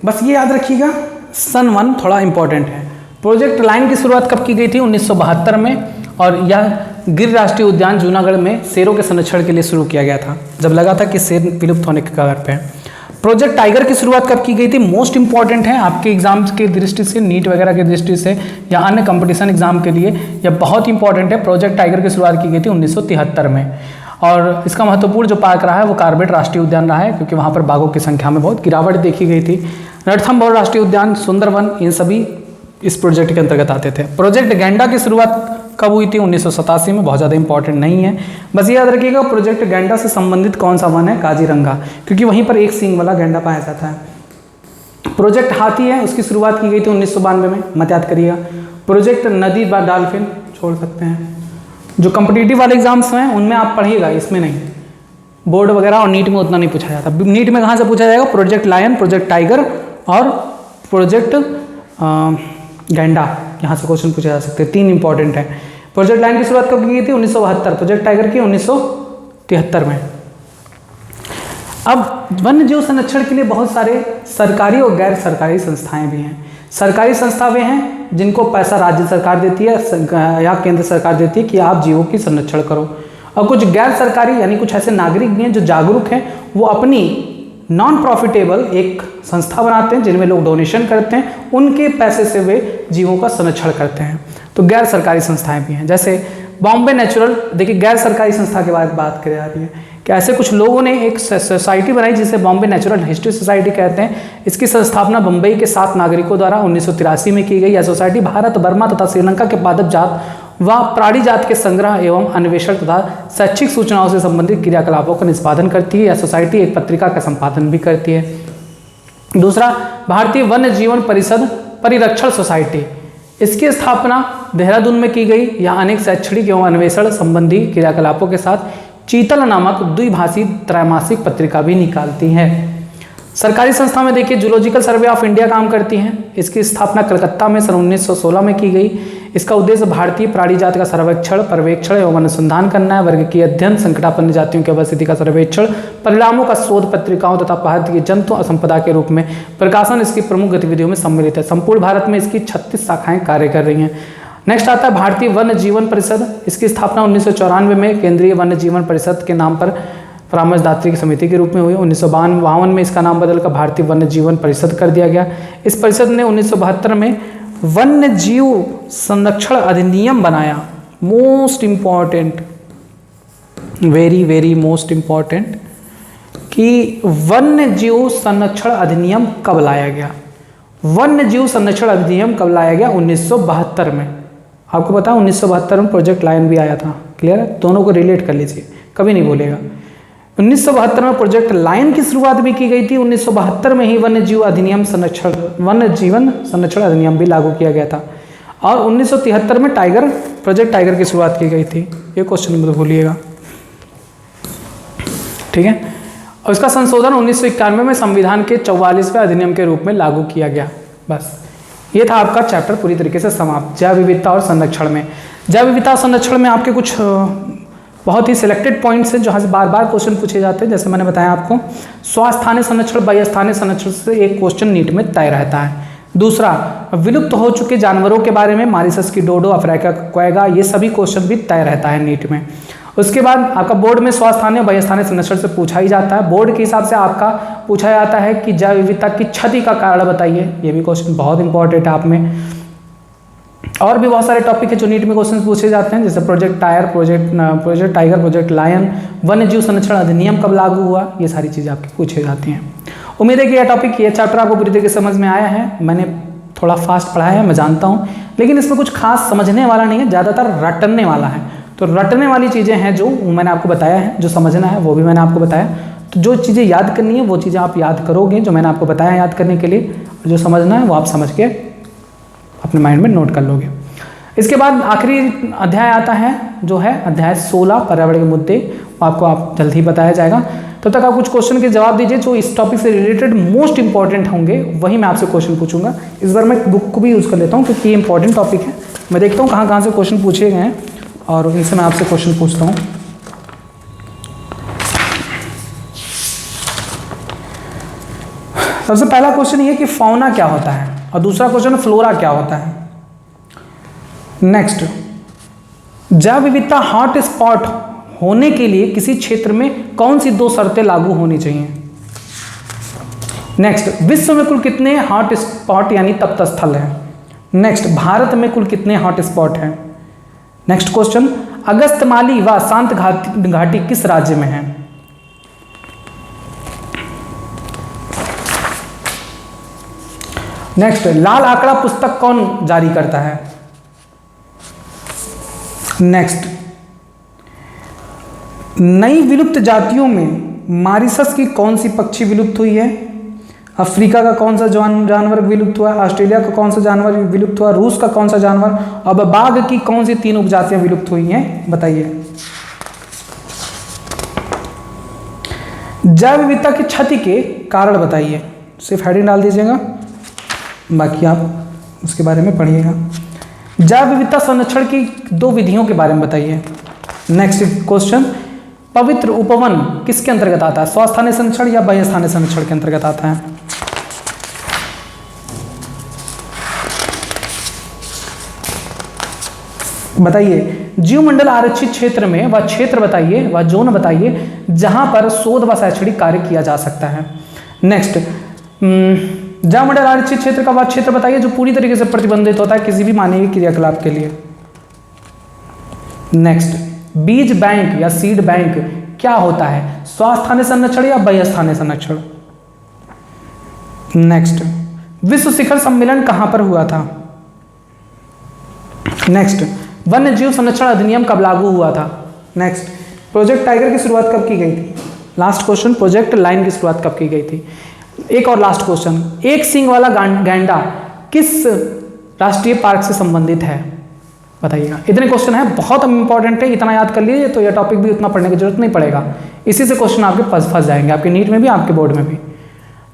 बस ये याद रखिएगा, सन 1 थोड़ा इंपॉर्टेंट है। प्रोजेक्ट लाइन की शुरुआत कब की गई थी? 1972 में, और यह गिर राष्ट्रीय उद्यान जूनागढ़ में शेरों के संरक्षण के लिए शुरू किया गया था, जब लगा था कि शेर विलुप्त होने के कगार पे है। प्रोजेक्ट टाइगर की शुरुआत कब की गई थी? मोस्ट इंपॉर्टेंट है आपके एग्जाम्स की दृष्टि से, नीट वगैरह की दृष्टि से या अन्य कंपटीशन एग्जाम के लिए यह बहुत इंपॉर्टेंट है। प्रोजेक्ट टाइगर की शुरुआत की गई थी 1973 में, और इसका महत्वपूर्ण जो पार्क रहा है वो कार्बेट राष्ट्रीय उद्यान रहा है, क्योंकि वहाँ पर बाघों की संख्या में बहुत गिरावट देखी गई थी। रणथंभौर राष्ट्रीय उद्यान, सुंदरवन, इन सभी इस प्रोजेक्ट के अंतर्गत आते थे। प्रोजेक्ट गैंडा की शुरुआत कब हुई थी? 1987 में, बहुत ज़्यादा इंपॉर्टेंट नहीं है, बस याद रखिएगा प्रोजेक्ट गैंडा से संबंधित कौन सा वन है? काजीरंगा, क्योंकि वहीं पर एक सींग वाला गैंडा पाया जाता है। प्रोजेक्ट हाथी है, उसकी शुरुआत की गई थी 1992 में, मत याद करिएगा। प्रोजेक्ट नदी डॉल्फिन छोड़ सकते हैं, जो कॉम्पिटिटिव वाले एग्जाम्स हैं उनमें आप पढ़िएगा, इसमें नहीं। बोर्ड वगैरह और नीट में उतना नहीं पूछा जाता। नीट में कहाँ से पूछा जाएगा? प्रोजेक्ट लायन, प्रोजेक्ट टाइगर और प्रोजेक्ट गैंडा, यहाँ से क्वेश्चन पूछे जा सकते हैं, 3 इंपॉर्टेंट है। प्रोजेक्ट लायन की शुरुआत कब की गई थी? 1972। प्रोजेक्ट टाइगर की 1973 में। अब वन्य जीव संरक्षण के लिए बहुत सारे सरकारी और गैर सरकारी संस्थाएं भी हैं। सरकारी संस्था वे हैं जिनको पैसा राज्य सरकार देती है या केंद्र सरकार देती है कि आप जीवों की संरक्षण करो, और कुछ गैर सरकारी यानी कुछ ऐसे नागरिक भी हैं जो जागरूक हैं, वो अपनी नॉन प्रॉफिटेबल एक संस्था बनाते हैं जिनमें लोग डोनेशन करते हैं, उनके पैसे से वे जीवों का संरक्षण करते हैं। तो गैर सरकारी संस्थाएं भी हैं, जैसे बॉम्बे नेचुरल, देखिए गैर सरकारी संस्था के बारे में बात करी जा रही है कि ऐसे कुछ लोगों ने एक सोसाइटी बनाई जिसे बॉम्बे नेचुरल हिस्ट्री सोसाइटी कहते हैं। इसकी स्थापना बम्बई के 7 नागरिकों द्वारा 1983 में की गई। यह सोसाइटी भारत, बर्मा तथा श्रीलंका के पादप जात व प्राणी जात के संग्रह एवं अन्वेषण तथा शैक्षिक सूचनाओं से संबंधित क्रियाकलापों का निष्पादन करती है। यह सोसाइटी एक पत्रिका का संपादन भी करती है। दूसरा, भारतीय वन्य जीवन परिषद परिरक्षण सोसाइटी, इसकी स्थापना देहरादून में की गई। यह अनेक शैक्षणिक एवं अन्वेषण संबंधी क्रियाकलापों के साथ चीतल नामक द्विभाषी त्रैमासिक पत्रिका भी निकालती है। सरकारी संस्था में देखिए जूलॉजिकल सर्वे ऑफ इंडिया काम करती हैं। इसकी स्थापना कलकत्ता में सन 1916 में की गई। इसका उद्देश्य भारतीय प्राणी जाति का सर्वेक्षण, पर्यवेक्षण एवं अनुसंधान करना है। वर्ग की अध्ययन, संकटापन्न जातियों की अवस्थिति का सर्वेक्षण, परिणामों का शोध पत्रिकाओं तथा भारतीय जंतु संपदा के रूप में प्रकाशन इसकी प्रमुख गतिविधियों में सम्मिलित है। संपूर्ण भारत में इसकी 36 शाखाएं कार्य कर रही हैं। नेक्स्ट आता है भारतीय वन्य जीवन परिषद। इसकी स्थापना 1994 में केंद्रीय वन्य जीवन परिषद के नाम पर परामर्शदात्री की समिति के रूप में हुई। 1952 में इसका नाम बदलकर भारतीय वन्य जीवन परिषद कर दिया गया। इस परिषद ने 1972 में वन्य जीव संरक्षण अधिनियम बनाया। Most important, very very most important, कि वन्य जीव संरक्षण अधिनियम कब लाया गया? वन्य जीव संरक्षण अधिनियम कब लाया गया? 1972 में। आपको पता है 1972 में प्रोजेक्ट लायन भी आया था। क्लियर है? दोनों को रिलेट कर लीजिए, कभी नहीं भूलेगा। 1972 में प्रोजेक्ट लायन की शुरुआत भी की गई थी। 1972 में ही वन्य जीव अधिनियम संरक्षण, वन्य जीवन संरक्षण अधिनियम भी लागू किया गया था। और 1973 में टाइगर, प्रोजेक्ट टाइगर की शुरुआत की गई थी। ये क्वेश्चन मत भूलिएगा, ठीक है। और इसका संशोधन 1991 में संविधान के 44वें अधिनियम के रूप में लागू किया गया। बस ये था आपका चैप्टर पूरी तरीके से समाप्त। जैव विविधता और संरक्षण में, जैव विविधता और संरक्षण में आपके कुछ बहुत ही सिलेक्टेड पॉइंट्स हैं जहाँ से बार बार क्वेश्चन पूछे जाते हैं। जैसे मैंने बताया आपको, स्वास्थानीय संरक्षण, बाह्यस्थानीय संरक्षण से एक क्वेश्चन नीट में तय रहता है। दूसरा, विलुप्त हो चुके जानवरों के बारे में, मॉरिशस की डोडो, अफ्रीका का क्वेगा, ये सभी क्वेश्चन भी तय रहता है नीट में। उसके बाद आपका बोर्ड में स्वास्थानीय बाह्यस्थानीय संरक्षण से पूछा ही जाता है। बोर्ड के हिसाब से आपका पूछा जाता है कि जैव विविधता की क्षति का कारण बताइए। ये भी क्वेश्चन बहुत इंपॉर्टेंट है आप में। और भी बहुत सारे टॉपिक है जो नीट में क्वेश्चन पूछे जाते हैं, जैसे प्रोजेक्ट टाइगर, प्रोजेक्ट लायन, वन्य जीव संरक्षण अधिनियम कब लागू हुआ, ये सारी चीज़ें आपकी पूछी जाती हैं। उम्मीद है कि यह टॉपिक, ये चैप्टर आपको पूरी तरीके से समझ में आया है। मैंने थोड़ा फास्ट पढ़ाया है, मैं जानता हूँ, लेकिन इसमें कुछ खास समझने वाला नहीं है, ज़्यादातर रटने वाला है। तो रटने वाली चीज़ें हैं जो मैंने आपको बताया है, जो समझना है वो भी मैंने आपको बताया। तो जो चीज़ें याद करनी है वो चीज़ें आप याद करोगे, जो मैंने आपको बताया याद करने के लिए। जो समझना है वो आप समझ के अपने माइंड में नोट कर लोगे। इसके बाद आखिरी अध्याय आता है जो है अध्याय 16, पर्यावरण के मुद्दे। आपको आप जल्द ही बताया जाएगा। तब तक आप कुछ क्वेश्चन के जवाब दीजिए जो इस टॉपिक से रिलेटेड मोस्ट इंपॉर्टेंट होंगे, वही मैं आपसे क्वेश्चन पूछूंगा। इस बार मैं बुक को भी यूज़ कर लेता हूँ क्योंकि ये इंपॉर्टेंट टॉपिक है। मैं देखता हूँ कहाँ से क्वेश्चन पूछे गए हैं और इनसे मैं आपसे क्वेश्चन पूछता हूँ। सबसे पहला क्वेश्चन ये कि फौना क्या होता है, और दूसरा क्वेश्चन फ्लोरा क्या होता है। नेक्स्ट, जैव विविधता हॉट स्पॉट होने के लिए किसी क्षेत्र में कौन सी 2 शर्तें लागू होनी चाहिए? नेक्स्ट, विश्व में कुल कितने हॉट स्पॉट यानी तप्त स्थल हैं? नेक्स्ट, भारत में कुल कितने हॉट स्पॉट हैं? नेक्स्ट क्वेश्चन, अगस्त्यमाली व शांत घाटी किस राज्य में है? नेक्स्ट, लाल आंकड़ा पुस्तक कौन जारी करता है? नेक्स्ट, नई विलुप्त जातियों में मॉरिशस की कौन सी पक्षी विलुप्त हुई है? अफ्रीका का कौन सा जानवर विलुप्त हुआ? ऑस्ट्रेलिया का कौन सा जानवर विलुप्त हुआ? रूस का कौन सा जानवर? अब बाघ की कौन सी 3 उपजातियां विलुप्त हुई हैं, बताइए। जैव विविधता की क्षति के कारण बताइए। सिर्फ हेडिंग डाल दीजिएगा, बाकी आप उसके बारे में पढ़िएगा। जैव विविधता संरक्षण की 2 विधियों के बारे में बताइए। नेक्स्ट क्वेश्चन, पवित्र उपवन किसके अंतर्गत आता है? स्वस्थानीय संरक्षण या बाह्य स्थानीय संरक्षण के अंतर्गत आता है? बताइए। जीवमंडल आरक्षित क्षेत्र में वह क्षेत्र बताइए, वह जोन बताइए जहां पर शोध व शैक्षणिक कार्य किया जा सकता है। नेक्स्ट, जीवमंडल आरक्षित क्षेत्र का वह क्षेत्र बताइए जो पूरी तरीके से प्रतिबंधित होता है किसी भी मानवीय क्रियाकलाप के लिए। नेक्स्ट, बीज बैंक या सीड बैंक क्या होता है? स्वस्थानीय संरक्षण या बाह्य स्थानीय संरक्षण? नेक्स्ट, विश्व शिखर सम्मेलन कहां पर हुआ था? नेक्स्ट, वन्य जीव संरक्षण अधिनियम कब लागू हुआ था? नेक्स्ट, प्रोजेक्ट टाइगर की शुरुआत कब की गई थी? लास्ट क्वेश्चन, प्रोजेक्ट लाइन की शुरुआत कब की गई थी? एक और लास्ट क्वेश्चन, एक सींग वाला गैंडा किस राष्ट्रीय पार्क से संबंधित है? बताइएगा। इतने क्वेश्चन है, बहुत इंपॉर्टेंट है, इतना याद कर लीजिए तो यह टॉपिक भी उतना पढ़ने की जरूरत नहीं पड़ेगा। इसी से क्वेश्चन आपके फंस जाएंगे, आपके नीट में भी, आपके बोर्ड में भी।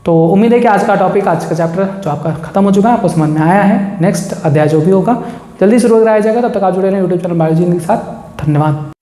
तो उम्मीद है कि आज का टॉपिक, आज का चैप्टर जो आपका खत्म हो चुका है, आपको समझ में आया है। नेक्स्ट अध्याय जो भी होगा जल्दी शुरू कराया जाएगा। तब तक आप जुड़े रहें यूट्यूब चैनल बायोलॉजी के साथ। धन्यवाद।